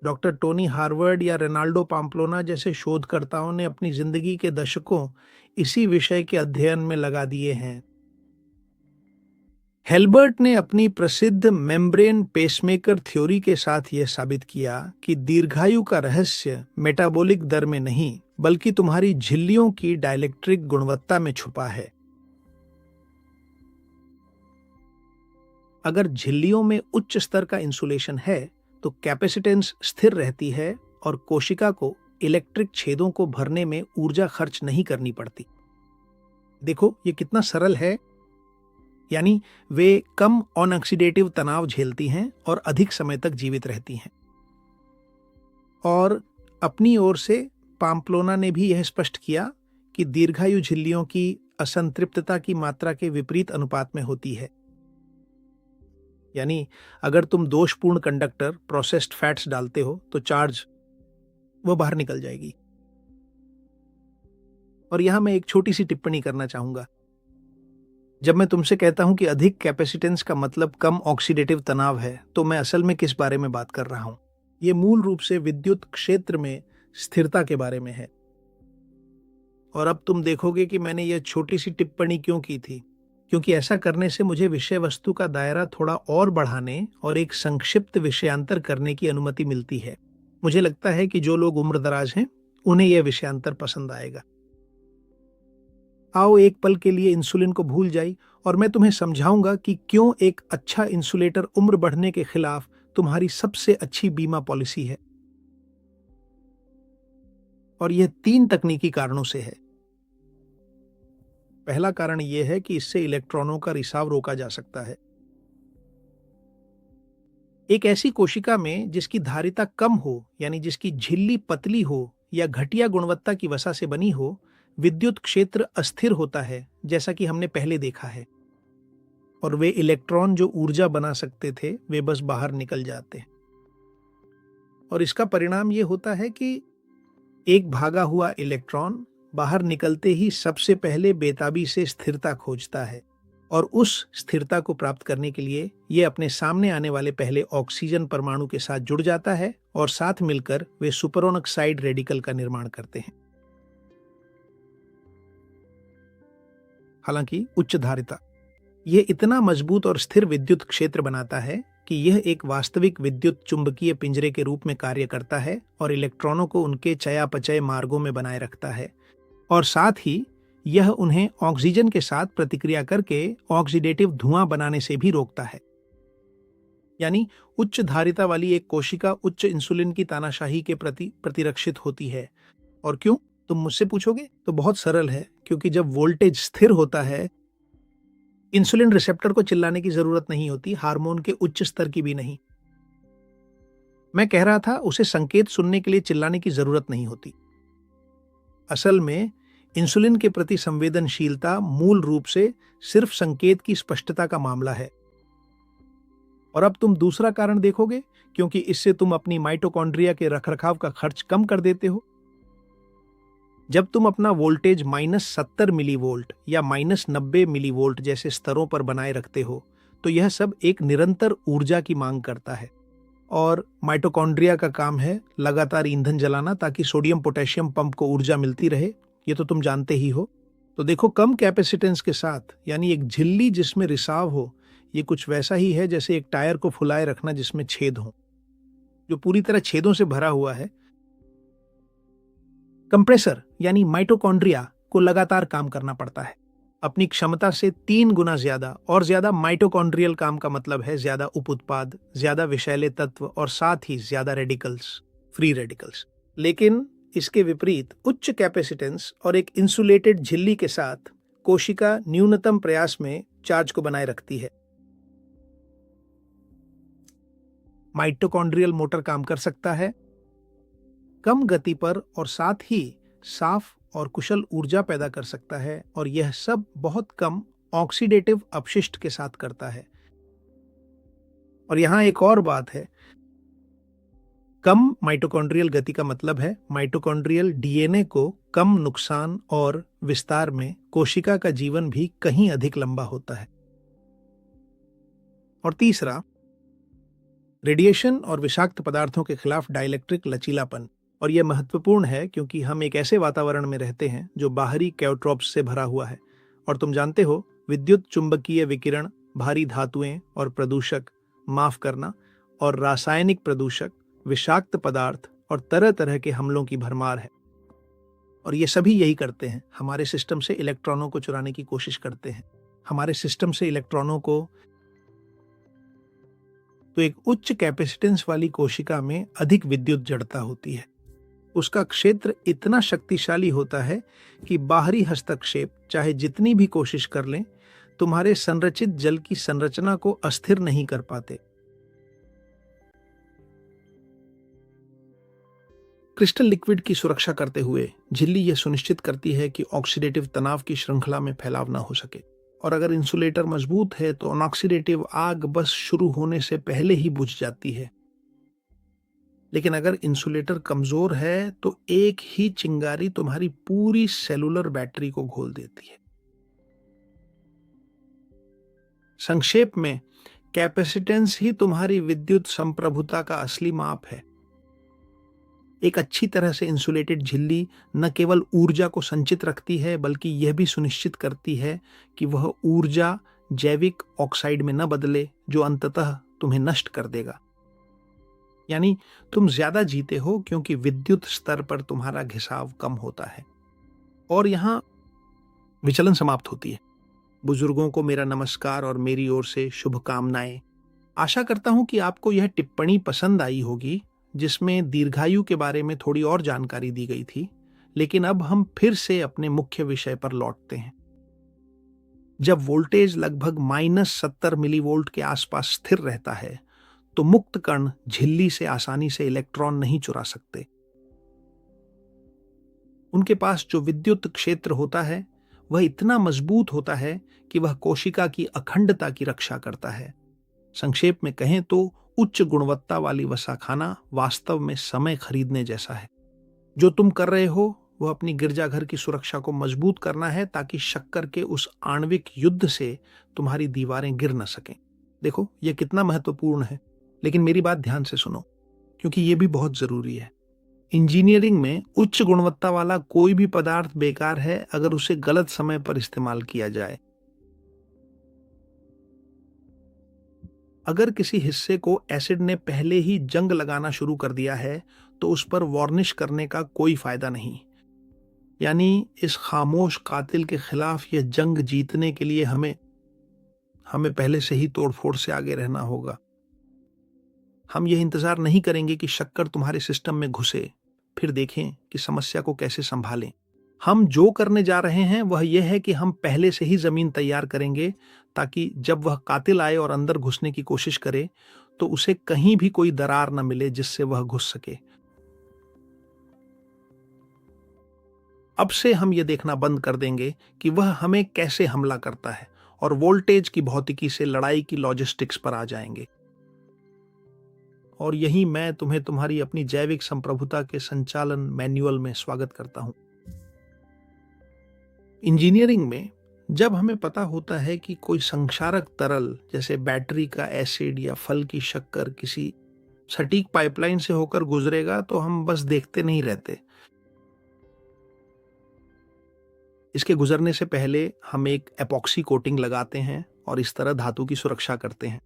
डॉक्टर टोनी हार्वर्ड या रेनाल्डो पाम्प्लोना जैसे शोधकर्ताओं ने अपनी जिंदगी के दशकों इसी विषय के अध्ययन में लगा दिए हैं। हेल्बर्ट ने अपनी प्रसिद्ध मेम्ब्रेन पेसमेकर थ्योरी के साथ यह साबित किया कि दीर्घायु का रहस्य मेटाबॉलिक दर में नहीं, बल्कि तुम्हारी झिल्लियों की डाइलेक्ट्रिक गुणवत्ता में छुपा है। अगर झिल्लियों में उच्च स्तर का इंसुलेशन है तो कैपेसिटेंस स्थिर रहती है और कोशिका को इलेक्ट्रिक छेदों को भरने में ऊर्जा खर्च नहीं करनी पड़ती। देखो ये कितना सरल है, यानी वे कम ऑक्सीडेटिव तनाव झेलती हैं और अधिक समय तक जीवित रहती हैं। और अपनी ओर से पाम्प्लोना ने भी यह स्पष्ट किया कि दीर्घायु झिल्लियों की असंतृप्तता की मात्रा के विपरीत अनुपात में होती है। यानी अगर तुम दोषपूर्ण कंडक्टर प्रोसेस्ड फैट्स डालते हो तो चार्ज वो बाहर निकल जाएगी। और यहां मैं एक छोटी सी टिप्पणी करना चाहूंगा। जब मैं तुमसे कहता हूं कि अधिक कैपेसिटेंस का मतलब कम ऑक्सीडेटिव तनाव है, तो मैं असल में किस बारे में बात कर रहा हूं? ये मूल रूप से विद्युत क्षेत्र में स्थिरता के बारे में है। और अब तुम देखोगे कि मैंने यह छोटी सी टिप्पणी क्यों की थी, क्योंकि ऐसा करने से मुझे विषय वस्तु का दायरा थोड़ा और बढ़ाने और एक संक्षिप्त विषयांतर करने की अनुमति मिलती है। मुझे लगता है कि जो लोग उम्रदराज हैं उन्हें यह विषयांतर पसंद आएगा। आओ एक पल के लिए इंसुलिन को भूल जाइए और मैं तुम्हें समझाऊंगा कि क्यों एक अच्छा इंसुलेटर उम्र बढ़ने के खिलाफ तुम्हारी सबसे अच्छी बीमा पॉलिसी है। और यह 3 तकनीकी कारणों से है। पहला कारण यह है कि इससे इलेक्ट्रॉनों का रिसाव रोका जा सकता है। एक ऐसी कोशिका में जिसकी धारिता कम हो, यानी जिसकी झिल्ली पतली हो या घटिया गुणवत्ता की वसा से बनी हो, विद्युत क्षेत्र अस्थिर होता है, जैसा कि हमने पहले देखा है। और वे इलेक्ट्रॉन जो ऊर्जा बना सकते थे वे बस बाहर निकल जाते हैं। और इसका परिणाम यह होता है कि एक भागा हुआ इलेक्ट्रॉन बाहर निकलते ही सबसे पहले बेताबी से स्थिरता खोजता है, और उस स्थिरता को प्राप्त करने के लिए यह अपने सामने आने वाले पहले ऑक्सीजन परमाणु के साथ जुड़ जाता है और साथ मिलकर वे सुपरऑन ऑक्साइड रेडिकल का निर्माण करते हैं। हालांकि उच्च धारिता यह इतना मजबूत और स्थिर विद्युत क्षेत्र बनाता है कि यह एक वास्तविक विद्युत चुंबकीय पिंजरे के रूप में कार्य करता है और इलेक्ट्रॉनों को उनके चयापचय मार्गों में बनाए रखता है, और साथ ही यह उन्हें ऑक्सीजन के साथ प्रतिक्रिया करके ऑक्सीडेटिव धुआं बनाने से भी रोकता है। यानी उच्च धारिता वाली एक कोशिका उच्च इंसुलिन की तानाशाही के प्रति प्रतिरक्षित होती है। और क्यों, तुम मुझसे पूछोगे? तो बहुत सरल है, क्योंकि जब वोल्टेज स्थिर होता है इंसुलिन रिसेप्टर को चिल्लाने की जरूरत नहीं होती, हार्मोन के उच्च स्तर की भी नहीं। मैं कह रहा था उसे संकेत सुनने के लिए चिल्लाने की जरूरत नहीं होती। असल में इंसुलिन के प्रति संवेदनशीलता मूल रूप से सिर्फ संकेत की स्पष्टता का मामला है। और अब तुम दूसरा कारण देखोगे, क्योंकि इससे तुम अपनी माइटोकॉन्ड्रिया के रखरखाव का खर्च कम कर देते हो। जब तुम अपना वोल्टेज -70 मिलीवोल्ट या -90 मिलीवोल्ट जैसे स्तरों पर बनाए रखते हो, तो यह सब एक निरंतर ऊर्जा की मांग करता है। और माइटोकॉन्ड्रिया का काम है लगातार ईंधन जलाना ताकि सोडियम पोटेशियम पंप को ऊर्जा मिलती रहे, ये तो तुम जानते ही हो। तो देखो, कम कैपेसिटेंस के साथ, यानी एक झिल्ली जिसमें रिसाव हो, ये कुछ वैसा ही है जैसे एक टायर को फुलाए रखना जिसमें छेद हो, जो पूरी तरह छेदों से भरा हुआ है। कंप्रेसर यानी माइटोकॉन्ड्रिया को लगातार काम करना पड़ता है, अपनी क्षमता से 3 गुना ज्यादा। और ज्यादा माइटोकॉन्ड्रियल काम का मतलब है ज्यादा उप उत्पाद, ज्यादा विषैले तत्व और साथ ही ज्यादा रेडिकल्स, फ्री रेडिकल्स। लेकिन इसके विपरीत उच्च कैपेसिटेंस और एक इंसुलेटेड झिल्ली के साथ कोशिका न्यूनतम प्रयास में चार्ज को बनाए रखती है। माइटोकॉन्ड्रियल मोटर काम कर सकता है कम गति पर और साथ ही साफ और कुशल ऊर्जा पैदा कर सकता है, और यह सब बहुत कम ऑक्सीडेटिव अपशिष्ट के साथ करता है। और यहाँ एक और बात है, कम माइटोकॉन्ड्रियल गति का मतलब है माइटोकॉन्ड्रियल डीएनए को कम नुकसान और विस्तार में कोशिका का जीवन भी कहीं अधिक लंबा होता है। और तीसरा, रेडिएशन और विषाक्त पदार्थों के खिलाफ डाइलेक्ट्रिक लचीलापन। और यह महत्वपूर्ण है क्योंकि हम एक ऐसे वातावरण में रहते हैं जो बाहरी कैओट्रॉप्स से भरा हुआ है। और तुम जानते हो, विद्युत चुंबकीय विकिरण, भारी धातुएं और प्रदूषक, माफ करना, और रासायनिक प्रदूषक, विषाक्त पदार्थ और तरह तरह के हमलों की भरमार है। और ये सभी यही करते हैं, हमारे सिस्टम से इलेक्ट्रॉनों को चुराने की कोशिश करते हैं। हमारे सिस्टम से इलेक्ट्रॉनों को तो एक उच्च कैपेसिटेंस वाली कोशिका में अधिक विद्युत जड़ता होती है। उसका क्षेत्र इतना शक्तिशाली होता है कि बाहरी हस्तक्षेप चाहे जितनी भी कोशिश कर लें, तुम्हारे संरचित जल की संरचना को अस्थिर नहीं कर पाते। क्रिस्टल लिक्विड की सुरक्षा करते हुए झिल्ली यह सुनिश्चित करती है कि ऑक्सीडेटिव तनाव की श्रृंखला में फैलाव ना हो सके। और अगर इंसुलेटर मजबूत है तो ऑक्सीडेटिव आग बस शुरू होने से पहले ही बुझ जाती है। लेकिन अगर इंसुलेटर कमजोर है तो एक ही चिंगारी तुम्हारी पूरी सेलुलर बैटरी को घोल देती है। संक्षेप में, कैपेसिटेंस ही तुम्हारी विद्युत संप्रभुता का असली माप है। एक अच्छी तरह से इंसुलेटेड झिल्ली न केवल ऊर्जा को संचित रखती है, बल्कि यह भी सुनिश्चित करती है कि वह ऊर्जा जैविक ऑक्साइड में न बदले, जो अंततः तुम्हें नष्ट कर देगा। यानी तुम ज्यादा जीते हो क्योंकि विद्युत स्तर पर तुम्हारा घिसाव कम होता है। और यहां विचलन समाप्त होती है। बुजुर्गों को मेरा नमस्कार और मेरी ओर से शुभकामनाएं। आशा करता हूं कि आपको यह टिप्पणी पसंद आई होगी, जिसमें दीर्घायु के बारे में थोड़ी और जानकारी दी गई थी। लेकिन अब हम फिर से अपने मुख्य विषय पर लौटते हैं। जब वोल्टेज लगभग -70 मिलीवोल्ट के आसपास स्थिर रहता है तो मुक्त कण झिल्ली से आसानी से इलेक्ट्रॉन नहीं चुरा सकते। उनके पास जो विद्युत क्षेत्र होता है वह इतना मजबूत होता है कि वह कोशिका की अखंडता की रक्षा करता है। संक्षेप में कहें तो उच्च गुणवत्ता वाली वसा खाना वास्तव में समय खरीदने जैसा है। जो तुम कर रहे हो वह अपनी गिरजाघर की सुरक्षा को मजबूत करना है, ताकि शक्कर के उस आणविक युद्ध से तुम्हारी दीवारें गिर न सकें। देखो, यह कितना महत्वपूर्ण है। लेकिन मेरी बात ध्यान से सुनो, क्योंकि यह भी बहुत जरूरी है। इंजीनियरिंग में उच्च गुणवत्ता वाला कोई भी पदार्थ बेकार है अगर उसे गलत समय पर इस्तेमाल किया जाए। अगर किसी हिस्से को एसिड ने पहले ही जंग लगाना शुरू कर दिया है तो उस पर वार्निश करने का कोई फायदा नहीं। यानी इस खामोश कातिल के खिलाफ यह जंग जीतने के लिए हमें पहले से ही तोड़फोड़ से आगे रहना होगा। हम यह इंतजार नहीं करेंगे कि शक्कर तुम्हारे सिस्टम में घुसे, फिर देखें कि समस्या को कैसे संभालें। हम जो करने जा रहे हैं वह यह है कि हम पहले से ही जमीन तैयार करेंगे, ताकि जब वह कातिल आए और अंदर घुसने की कोशिश करे तो उसे कहीं भी कोई दरार न मिले जिससे वह घुस सके। अब से हम यह देखना बंद कर देंगे कि वह हमें कैसे हमला करता है और वोल्टेज की भौतिकी से लड़ाई की लॉजिस्टिक्स पर आ जाएंगे। और यही मैं तुम्हें तुम्हारी अपनी जैविक संप्रभुता के संचालन मैनुअल में स्वागत करता हूं। इंजीनियरिंग में जब हमें पता होता है कि कोई संक्षारक तरल जैसे बैटरी का एसिड या फल की शक्कर किसी सटीक पाइपलाइन से होकर गुजरेगा तो हम बस देखते नहीं रहते। इसके गुजरने से पहले हम एक एपॉक्सी कोटिंग लगाते हैं और इस तरह धातु की सुरक्षा करते हैं।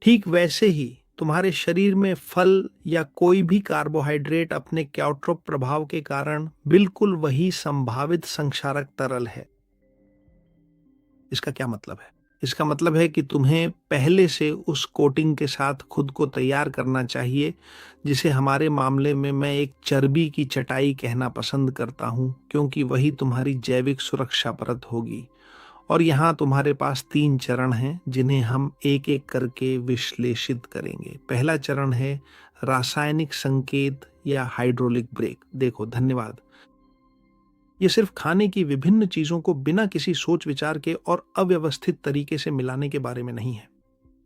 ठीक वैसे ही तुम्हारे शरीर में फल या कोई भी कार्बोहाइड्रेट अपने कैओट्रोप प्रभाव के कारण बिल्कुल वही संभावित संक्षारक तरल है। इसका क्या मतलब है? इसका मतलब है कि तुम्हें पहले से उस कोटिंग के साथ खुद को तैयार करना चाहिए, जिसे हमारे मामले में मैं एक चर्बी की चटाई कहना पसंद करता हूं, क्योंकि वही तुम्हारी जैविक सुरक्षा परत होगी। और यहाँ तुम्हारे पास 3 चरण हैं जिन्हें हम एक एक करके विश्लेषित करेंगे। पहला चरण है रासायनिक संकेत या हाइड्रोलिक ब्रेक। देखो, धन्यवाद। ये सिर्फ खाने की विभिन्न चीजों को बिना किसी सोच विचार के और अव्यवस्थित तरीके से मिलाने के बारे में नहीं है।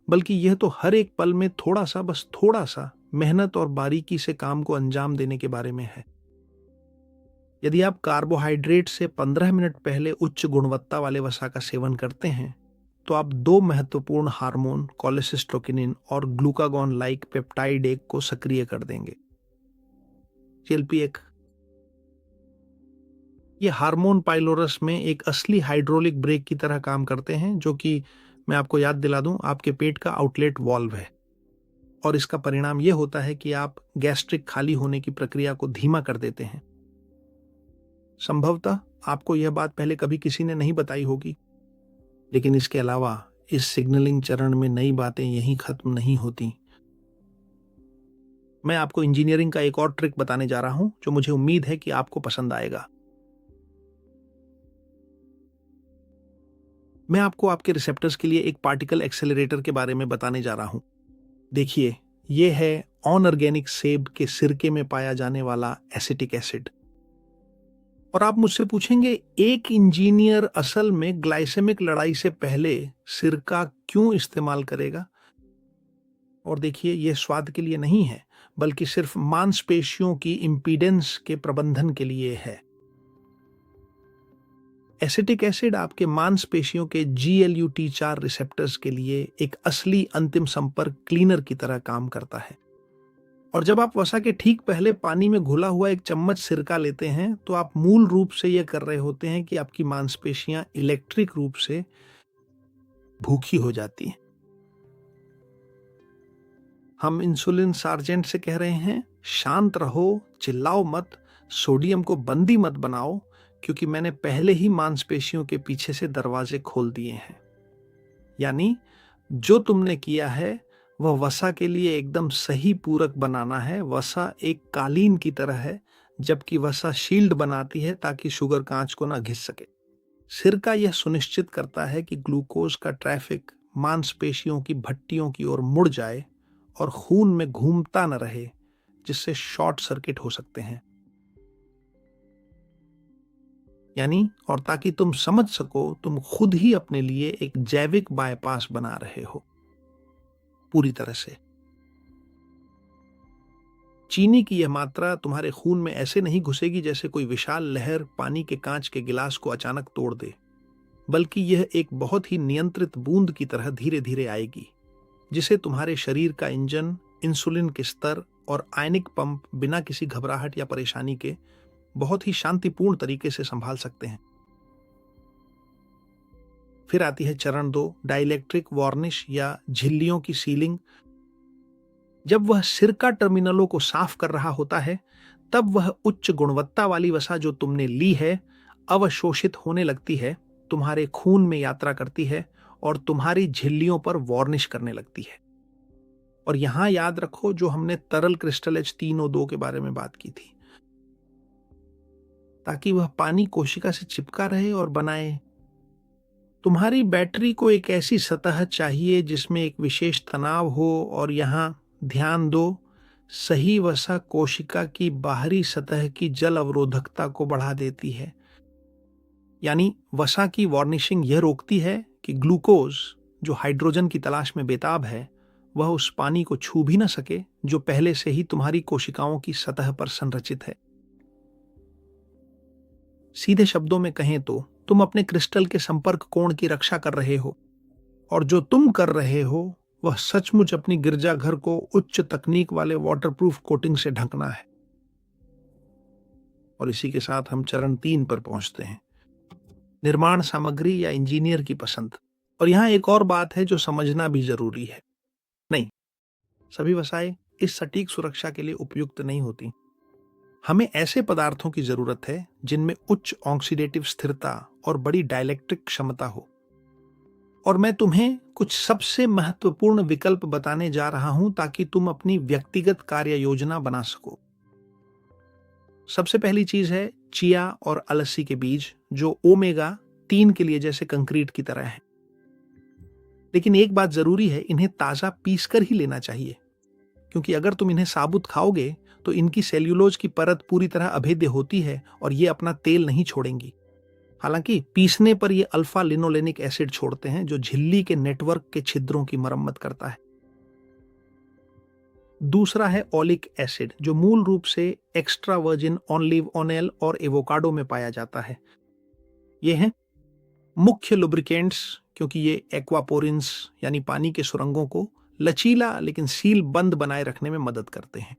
बल्कि यह तो हर एक पल में थोड़ा सा, बस थोड़ा सा मेहनत और बारीकी से काम को अंजाम देने के बारे में है। यदि आप कार्बोहाइड्रेट से 15 मिनट पहले उच्च गुणवत्ता वाले वसा का सेवन करते हैं, तो आप दो महत्वपूर्ण हार्मोन कोलेसिस्टोकिनिन और ग्लूकागॉन लाइक पेप्टाइड एक को सक्रिय कर देंगे। जीएलपी एक ये हार्मोन पाइलोरस में एक असली हाइड्रोलिक ब्रेक की तरह काम करते हैं, जो कि मैं आपको याद दिला दूं, आपके पेट का आउटलेट वाल्व है। और इसका परिणाम यह होता है कि आप गैस्ट्रिक खाली होने की प्रक्रिया को धीमा कर देते हैं। संभवतः आपको यह बात पहले कभी किसी ने नहीं बताई होगी, लेकिन इसके अलावा इस सिग्नलिंग चरण में नई बातें यहीं खत्म नहीं होती। मैं आपको इंजीनियरिंग का एक और ट्रिक बताने जा रहा हूं, जो मुझे उम्मीद है कि आपको पसंद आएगा। मैं आपको आपके रिसेप्टर्स के लिए एक पार्टिकल एक्सेलरेटर के बारे में बताने जा रहा हूं। देखिए, यह है ऑर्गेनिक सेब के सिरके में पाया जाने वाला एसिटिक एसिड। और आप मुझसे पूछेंगे, एक इंजीनियर असल में ग्लाइसेमिक लड़ाई से पहले सिरका क्यों इस्तेमाल करेगा? और देखिए, यह स्वाद के लिए नहीं है, बल्कि सिर्फ मांसपेशियों की इंपीडेंस के प्रबंधन के लिए है। एसिटिक एसिड आपके मांसपेशियों के GLUT4 रिसेप्टर्स के लिए एक असली अंतिम संपर्क क्लीनर की तरह काम करता है। और जब आप वसा के ठीक पहले पानी में घुला हुआ एक चम्मच सिरका लेते हैं, तो आप मूल रूप से यह कर रहे होते हैं कि आपकी मांसपेशियां इलेक्ट्रिक रूप से भूखी हो जाती हैं। हम इंसुलिन सार्जेंट से कह रहे हैं, शांत रहो, चिल्लाओ मत, सोडियम को बंदी मत बनाओ, क्योंकि मैंने पहले ही मांसपेशियों के पीछे से दरवाजे खोल दिए हैं। यानी जो तुमने किया है वह वसा के लिए एकदम सही पूरक बनाना है। वसा एक कालीन की तरह है, जबकि वसा शील्ड बनाती है ताकि शुगर कांच को ना घिस सके। सिरका यह सुनिश्चित करता है कि ग्लूकोज का ट्रैफिक मांसपेशियों की भट्टियों की ओर मुड़ जाए और खून में घूमता न रहे, जिससे शॉर्ट सर्किट हो सकते हैं। यानी, और ताकि तुम समझ सको, तुम खुद ही अपने लिए एक जैविक बाईपास बना रहे हो पूरी तरह से। चीनी की यह मात्रा तुम्हारे खून में ऐसे नहीं घुसेगी जैसे कोई विशाल लहर पानी के कांच के गिलास को अचानक तोड़ दे, बल्कि यह एक बहुत ही नियंत्रित बूंद की तरह धीरे धीरे आएगी, जिसे तुम्हारे शरीर का इंजन, इंसुलिन के स्तर और आयनिक पंप बिना किसी घबराहट या परेशानी के बहुत ही शांतिपूर्ण तरीके से संभाल सकते हैं। फिर आती है चरण 2, डाइलेक्ट्रिक वार्निश या झिल्लियों की सीलिंग। जब वह सिरका टर्मिनलों को साफ कर रहा होता है, तब वह उच्च गुणवत्ता वाली वसा जो तुमने ली है अवशोषित होने लगती है, तुम्हारे खून में यात्रा करती है और तुम्हारी झिल्लियों पर वार्निश करने लगती है। और यहां याद रखो जो हमने तरल क्रिस्टल H3O2 के बारे में बात की थी, ताकि वह पानी कोशिका से चिपका रहे और बनाए। तुम्हारी बैटरी को एक ऐसी सतह चाहिए जिसमें एक विशेष तनाव हो, और यहां ध्यान दो, सही वसा कोशिका की बाहरी सतह की जल अवरोधकता को बढ़ा देती है। यानी वसा की वार्निशिंग यह रोकती है कि ग्लूकोज, जो हाइड्रोजन की तलाश में बेताब है, वह उस पानी को छू भी न सके जो पहले से ही तुम्हारी कोशिकाओं की सतह पर संरचित है। सीधे शब्दों में कहें तो तुम अपने क्रिस्टल के संपर्क कोण की रक्षा कर रहे हो, और जो तुम कर रहे हो वह सचमुच अपनी गिरजाघर को उच्च तकनीक वाले वाटरप्रूफ कोटिंग से ढकना है। और इसी के साथ हम चरण 3 पर पहुंचते हैं, निर्माण सामग्री या इंजीनियर की पसंद। और यहां एक और बात है जो समझना भी जरूरी है। नहीं, सभी वसाएं इस सटीक सुरक्षा के लिए उपयुक्त नहीं होती। हमें ऐसे पदार्थों की जरूरत है जिनमें उच्च ऑक्सीडेटिव स्थिरता और बड़ी डाइलेक्ट्रिक क्षमता हो। और मैं तुम्हें कुछ सबसे महत्वपूर्ण विकल्प बताने जा रहा हूं ताकि तुम अपनी व्यक्तिगत कार्य योजना बना सको। सबसे पहली चीज है चिया और अलसी के बीज, जो ओमेगा 3 के लिए जैसे कंक्रीट की तरह है। लेकिन एक बात जरूरी है, इन्हें ताजा पीसकर ही लेना चाहिए, क्योंकि अगर तुम इन्हें साबुत खाओगे तो इनकी सेल्यूलोज की परत पूरी तरह अभेद्य होती है और ये अपना तेल नहीं छोड़ेंगी। हालांकि पीसने पर ये अल्फा लिनोलेनिक एसिड छोड़ते हैं जो झिल्ली के नेटवर्क के छिद्रों की मरम्मत करता है। दूसरा है ओलिक एसिड जो मूल रूप से एक्स्ट्रा वर्जिन ऑलिव ऑयल और एवोकाडो में पाया जाता है। ये हैं मुख्य लुब्रिकेंट्स क्योंकि ये एक्वापोरिन्स यानी पानी के सुरंगों को लचीला लेकिन सील बंद बनाए रखने में मदद करते हैं।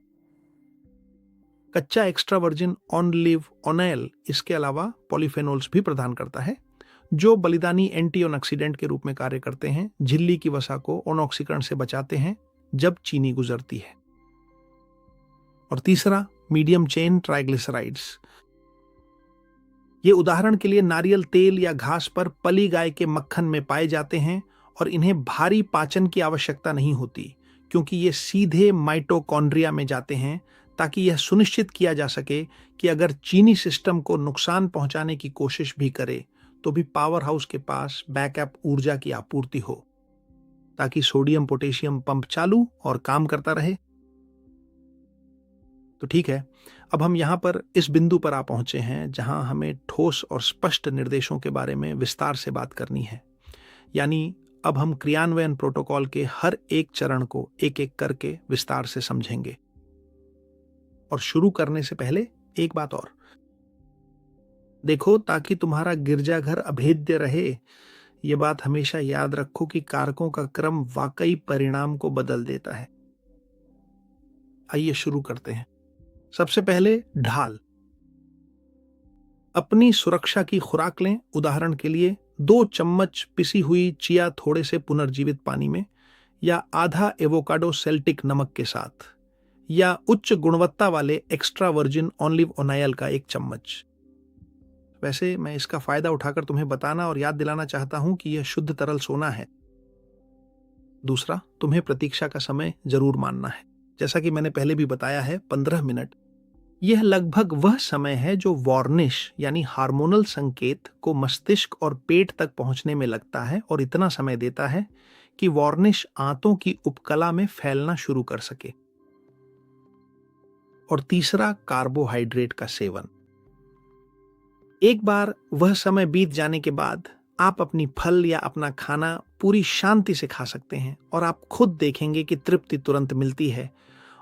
कच्चा एक्स्ट्रा वर्जिन ऑलिव ऑयल इसके अलावा पॉलीफेनोल्स भी प्रदान करता है जो बलिदानी एंटीऑक्सीडेंट के रूप में कार्य करते हैं, झिल्ली की वसा को अनऑक्सीकरण से बचाते हैं जब चीनी गुजरती है। और तीसरा मीडियम चेन ट्राइग्लिसराइड्स। ये उदाहरण के लिए नारियल तेल या घास पर पली गाय के मक्खन में पाए जाते हैं और इन्हें भारी पाचन की आवश्यकता नहीं होती क्योंकि ये सीधे माइटोकॉन्ड्रिया में जाते हैं ताकि यह सुनिश्चित किया जा सके कि अगर चीनी सिस्टम को नुकसान पहुंचाने की कोशिश भी करे तो भी पावर हाउस के पास बैकअप ऊर्जा की आपूर्ति हो ताकि सोडियम पोटेशियम पंप चालू और काम करता रहे। तो ठीक है, अब हम यहां पर इस बिंदु पर आ पहुंचे हैं जहां हमें ठोस और स्पष्ट निर्देशों के बारे में विस्तार से बात करनी है। यानी अब हम क्रियान्वयन प्रोटोकॉल के हर एक चरण को एक एक करके विस्तार से समझेंगे। और शुरू करने से पहले एक बात और देखो, ताकि तुम्हारा गिरजाघर अभेद्य रहे, यह बात हमेशा याद रखो कि कारकों का क्रम वाकई परिणाम को बदल देता है। आइए शुरू करते हैं। सबसे पहले ढाल। अपनी सुरक्षा की खुराक लें। उदाहरण के लिए 2 चम्मच पिसी हुई चिया थोड़े से पुनर्जीवित पानी में, या आधा एवोकाडो सेल्टिक नमक के साथ, या उच्च गुणवत्ता वाले एक्स्ट्रा वर्जिन ऑलिव ऑयल का 1 चम्मच। वैसे मैं इसका फायदा उठाकर तुम्हें बताना और याद दिलाना चाहता हूं कि यह शुद्ध तरल सोना है। दूसरा, तुम्हें प्रतीक्षा का समय जरूर मानना है। जैसा कि मैंने पहले भी बताया है, 15 मिनट यह लगभग वह समय है जो वार्निश यानी हार्मोनल संकेत को मस्तिष्क और पेट तक पहुंचने में लगता है और इतना समय देता है कि वार्निश आंतों की उपकला में फैलना शुरू कर सके। और तीसरा, कार्बोहाइड्रेट का सेवन। एक बार वह समय बीत जाने के बाद आप अपनी फल या अपना खाना पूरी शांति से खा सकते हैं और आप खुद देखेंगे कि तृप्ति तुरंत मिलती है।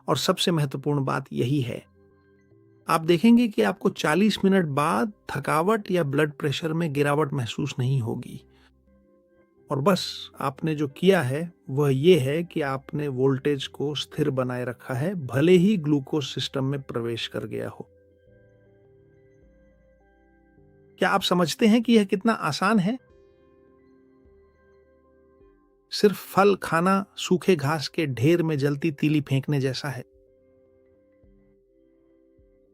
और सबसे महत्वपूर्ण बात यही है, आप देखेंगे कि आपको 40 मिनट बाद थकावट या ब्लड प्रेशर में गिरावट महसूस नहीं होगी। और बस आपने जो किया है वह यह है कि आपने वोल्टेज को स्थिर बनाए रखा है, भले ही ग्लूकोज सिस्टम में प्रवेश कर गया हो। क्या आप समझते हैं कि यह कितना आसान है? सिर्फ फल खाना सूखे घास के ढेर में जलती तीली फेंकने जैसा है।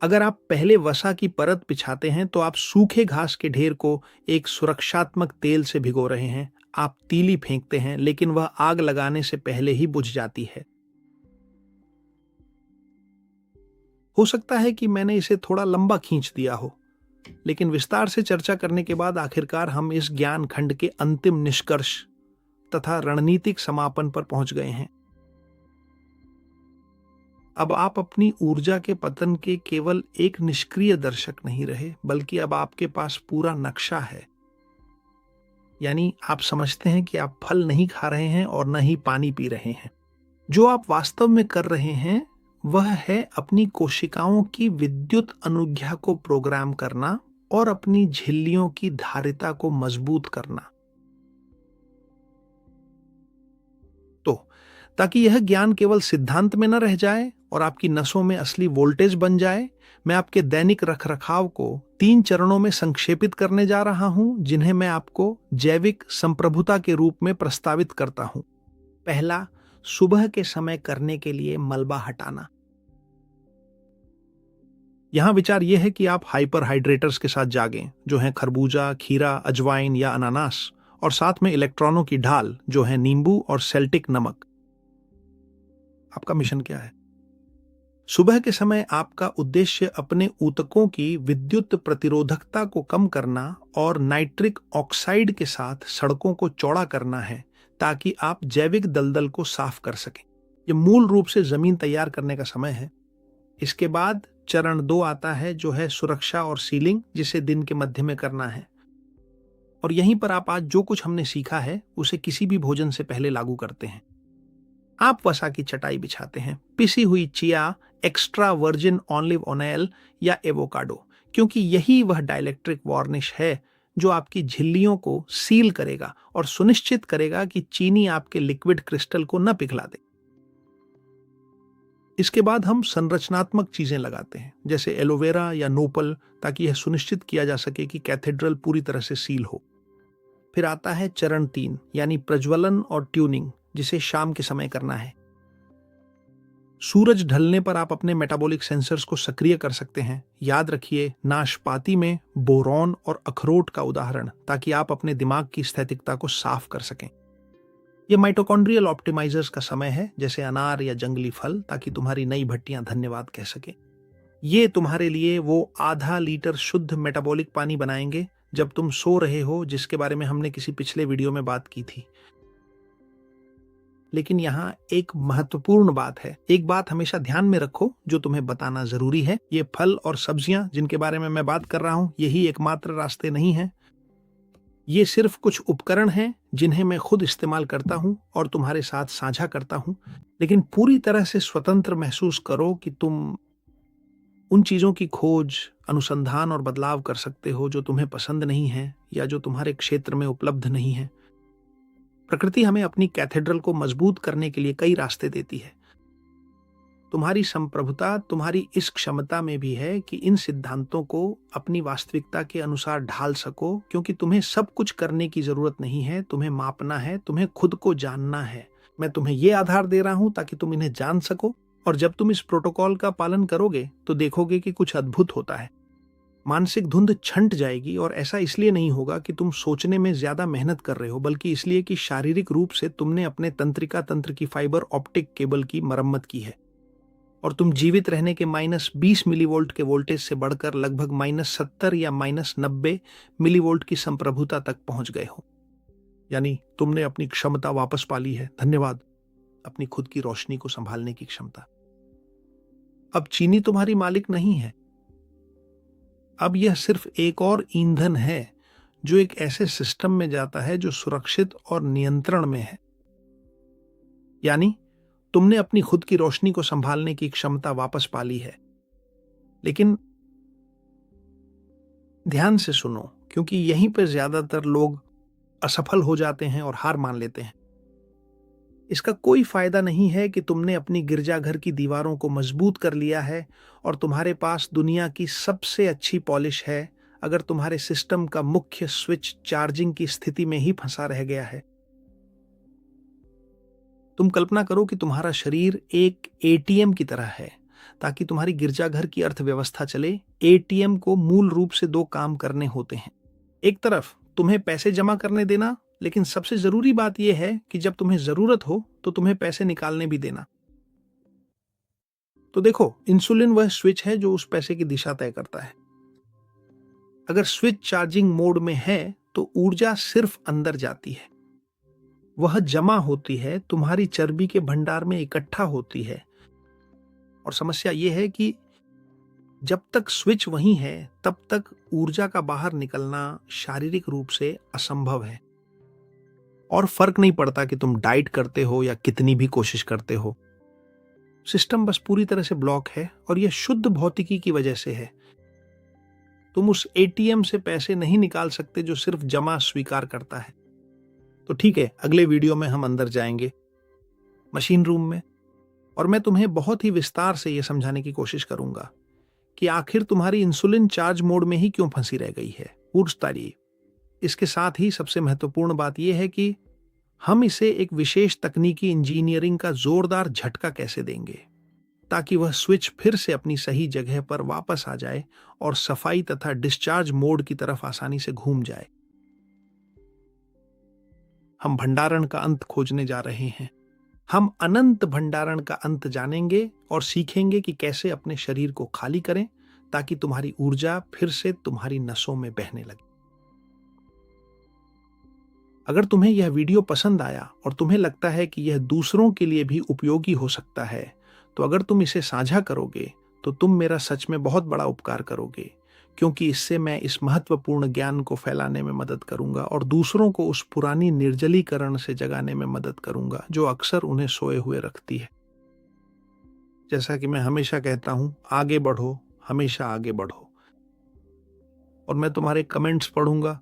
अगर आप पहले वसा की परत बिछाते हैं तो आप सूखे घास के ढेर को एक सुरक्षात्मक तेल से भिगो रहे हैं। आप तीली फेंकते हैं लेकिन वह आग लगाने से पहले ही बुझ जाती है। हो सकता है कि मैंने इसे थोड़ा लंबा खींच दिया हो, लेकिन विस्तार से चर्चा करने के बाद आखिरकार हम इस ज्ञान खंड के अंतिम निष्कर्ष तथा रणनीतिक समापन पर पहुंच गए हैं। अब आप अपनी ऊर्जा के पतन के केवल एक निष्क्रिय दर्शक नहीं रहे, बल्कि अब आपके पास पूरा नक्शा है। यानी आप समझते हैं कि आप फल नहीं खा रहे हैं और न ही पानी पी रहे हैं। जो आप वास्तव में कर रहे हैं वह है अपनी कोशिकाओं की विद्युत अनुज्ञा को प्रोग्राम करना और अपनी झिल्लियों की धारिता को मजबूत करना। तो ताकि यह ज्ञान केवल सिद्धांत में न रह जाए और आपकी नसों में असली वोल्टेज बन जाए, मैं आपके दैनिक रखरखाव को 3 चरणों में संक्षेपित करने जा रहा हूं, जिन्हें मैं आपको जैविक संप्रभुता के रूप में प्रस्तावित करता हूं। पहला, सुबह के समय करने के लिए मलबा हटाना। यहां विचार यह है कि आप हाइपरहाइड्रेटर्स के साथ जागें, जो हैं खरबूजा, खीरा, अजवाइन या अनानास, और साथ में इलेक्ट्रॉनों की ढाल जो है नींबू और सेल्टिक नमक। आपका मिशन क्या है? सुबह के समय आपका उद्देश्य अपने ऊतकों की विद्युत प्रतिरोधकता को कम करना और नाइट्रिक ऑक्साइड के साथ सड़कों को चौड़ा करना है, ताकि आप जैविक दलदल को साफ कर सकें। यह मूल रूप से जमीन तैयार करने का समय है। इसके बाद चरण 2 आता है, जो है सुरक्षा और सीलिंग, जिसे दिन के मध्य में करना है। और यहीं पर आप आज जो कुछ हमने सीखा है उसे किसी भी भोजन से पहले लागू करते हैं। आप वसा की चटाई बिछाते हैं, पिसी हुई chia, extra virgin olive oil या एवोकाडो, क्योंकि यही वह डाइलेक्ट्रिक वार्निश है जो आपकी झिल्लियों को सील करेगा और सुनिश्चित करेगा कि चीनी आपके लिक्विड क्रिस्टल को न पिघला दे। इसके बाद हम संरचनात्मक चीजें लगाते हैं, जैसे एलोवेरा या नोपल, ताकि यह सुनिश्चित किया जा सके कि कैथेड्रल पूरी तरह से सील हो। फिर आता है चरण 3 यानी प्रज्वलन और ट्यूनिंग, जिसे शाम के समय करना है। सूरज ढलने पर आप अपने मेटाबॉलिक सेंसर्स को सक्रिय कर सकते हैं। याद रखिए, नाशपाती में बोरॉन और अखरोट का उदाहरण, ताकि आप अपने दिमाग की स्थैतिकता को साफ कर सकें। यह माइटोकॉन्ड्रियल ऑप्टिमाइजर्स का समय है, जैसे अनार या जंगली फल, ताकि तुम्हारी नई भट्टियां धन्यवाद कह सके। ये तुम्हारे लिए वो आधा लीटर शुद्ध मेटाबॉलिक पानी बनाएंगे जब तुम सो रहे हो, जिसके बारे में हमने किसी पिछले वीडियो में बात की थी। लेकिन यहाँ एक महत्वपूर्ण बात है। एक बात हमेशा ध्यान में रखो जो तुम्हें बताना जरूरी है। ये फल और सब्जियां जिनके बारे में मैं बात कर रहा हूं, यही एकमात्र रास्ते नहीं हैं। ये सिर्फ कुछ उपकरण हैं जिन्हें मैं खुद इस्तेमाल करता हूं और तुम्हारे साथ साझा करता हूं। लेकिन पूरी तरह से स्वतंत्र महसूस करो कि तुम उन चीजों की खोज, अनुसंधान और बदलाव कर सकते हो जो तुम्हें पसंद नहीं है या जो तुम्हारे क्षेत्र में उपलब्ध नहीं है। प्रकृति हमें अपनी कैथेड्रल को मजबूत करने के लिए कई रास्ते देती है। तुम्हारी संप्रभुता तुम्हारी इस क्षमता में भी है कि इन सिद्धांतों को अपनी वास्तविकता के अनुसार ढाल सको, क्योंकि तुम्हें सब कुछ करने की जरूरत नहीं है। तुम्हें मापना है, तुम्हें खुद को जानना है। मैं तुम्हें ये आधार दे रहा हूं ताकि तुम इन्हें जान सको, और जब तुम इस प्रोटोकॉल का पालन करोगे तो देखोगे कि कुछ अद्भुत होता है। मानसिक धुंध छंट जाएगी, और ऐसा इसलिए नहीं होगा कि तुम सोचने में ज्यादा मेहनत कर रहे हो, बल्कि इसलिए कि शारीरिक रूप से तुमने अपने तंत्रिका तंत्र की फाइबर ऑप्टिक केबल की मरम्मत की है, और तुम जीवित रहने के -20 मिलीवोल्ट के वोल्टेज से बढ़कर लगभग -70 या -90 मिलीवोल्ट की संप्रभुता तक पहुंच गए हो। यानी तुमने अपनी क्षमता वापस पा ली है। धन्यवाद, अपनी खुद की रोशनी को संभालने की क्षमता। अब चीनी तुम्हारी मालिक नहीं है। अब यह सिर्फ एक और ईंधन है जो एक ऐसे सिस्टम में जाता है जो सुरक्षित और नियंत्रण में है। यानी तुमने अपनी खुद की रोशनी को संभालने की क्षमता वापस पा ली है। लेकिन ध्यान से सुनो, क्योंकि यहीं पर ज्यादातर लोग असफल हो जाते हैं और हार मान लेते हैं। इसका कोई फायदा नहीं है कि तुमने अपनी गिरजाघर की दीवारों को मजबूत कर लिया है और तुम्हारे पास दुनिया की सबसे अच्छी पॉलिश है, अगर तुम्हारे सिस्टम का मुख्य स्विच चार्जिंग की स्थिति में ही फंसा रह गया है। तुम कल्पना करो कि तुम्हारा शरीर एक एटीएम की तरह है। ताकि तुम्हारी गिरजाघर की अर्थव्यवस्था चले, एटीएम को मूल रूप से 2 काम करने होते हैं। एक तरफ तुम्हें पैसे जमा करने देना, लेकिन सबसे जरूरी बात यह है कि जब तुम्हें जरूरत हो तो तुम्हें पैसे निकालने भी देना। तो देखो, इंसुलिन वह स्विच है जो उस पैसे की दिशा तय करता है। अगर स्विच चार्जिंग मोड में है तो ऊर्जा सिर्फ अंदर जाती है, वह जमा होती है, तुम्हारी चर्बी के भंडार में इकट्ठा होती है। और समस्या यह है कि जब तक स्विच वहीं है तब तक ऊर्जा का बाहर निकलना शारीरिक रूप से असंभव है। और फर्क नहीं पड़ता कि तुम डाइट करते हो या कितनी भी कोशिश करते हो, सिस्टम बस पूरी तरह से ब्लॉक है, और यह शुद्ध भौतिकी की वजह से है। तुम उस एटीएम से पैसे नहीं निकाल सकते जो सिर्फ जमा स्वीकार करता है। तो ठीक है, अगले वीडियो में हम अंदर जाएंगे मशीन रूम में, और मैं तुम्हें बहुत ही विस्तार से यह समझाने की कोशिश करूंगा कि आखिर तुम्हारी इंसुलिन चार्ज मोड में ही क्यों फंसी रह गई है। पूछतारी। इसके साथ ही सबसे महत्वपूर्ण बात यह है कि हम इसे एक विशेष तकनीकी इंजीनियरिंग का जोरदार झटका कैसे देंगे ताकि वह स्विच फिर से अपनी सही जगह पर वापस आ जाए और सफाई तथा डिस्चार्ज मोड की तरफ आसानी से घूम जाए। हम भंडारण का अंत खोजने जा रहे हैं। हम अनंत भंडारण का अंत जानेंगे और सीखेंगे कि कैसे अपने शरीर को खाली करें ताकि तुम्हारी ऊर्जा फिर से तुम्हारी नसों में बहने लगे। अगर तुम्हें यह वीडियो पसंद आया और तुम्हें लगता है कि यह दूसरों के लिए भी उपयोगी हो सकता है, तो अगर तुम इसे साझा करोगे तो तुम मेरा सच में बहुत बड़ा उपकार करोगे, क्योंकि इससे मैं इस महत्वपूर्ण ज्ञान को फैलाने में मदद करूंगा और दूसरों को उस पुरानी निर्जलीकरण से जगाने में मदद करूंगा जो अक्सर उन्हें सोए हुए रखती है। जैसा कि मैं हमेशा कहता हूं, आगे बढ़ो, हमेशा आगे बढ़ो। और मैं तुम्हारे कमेंट्स पढ़ूंगा।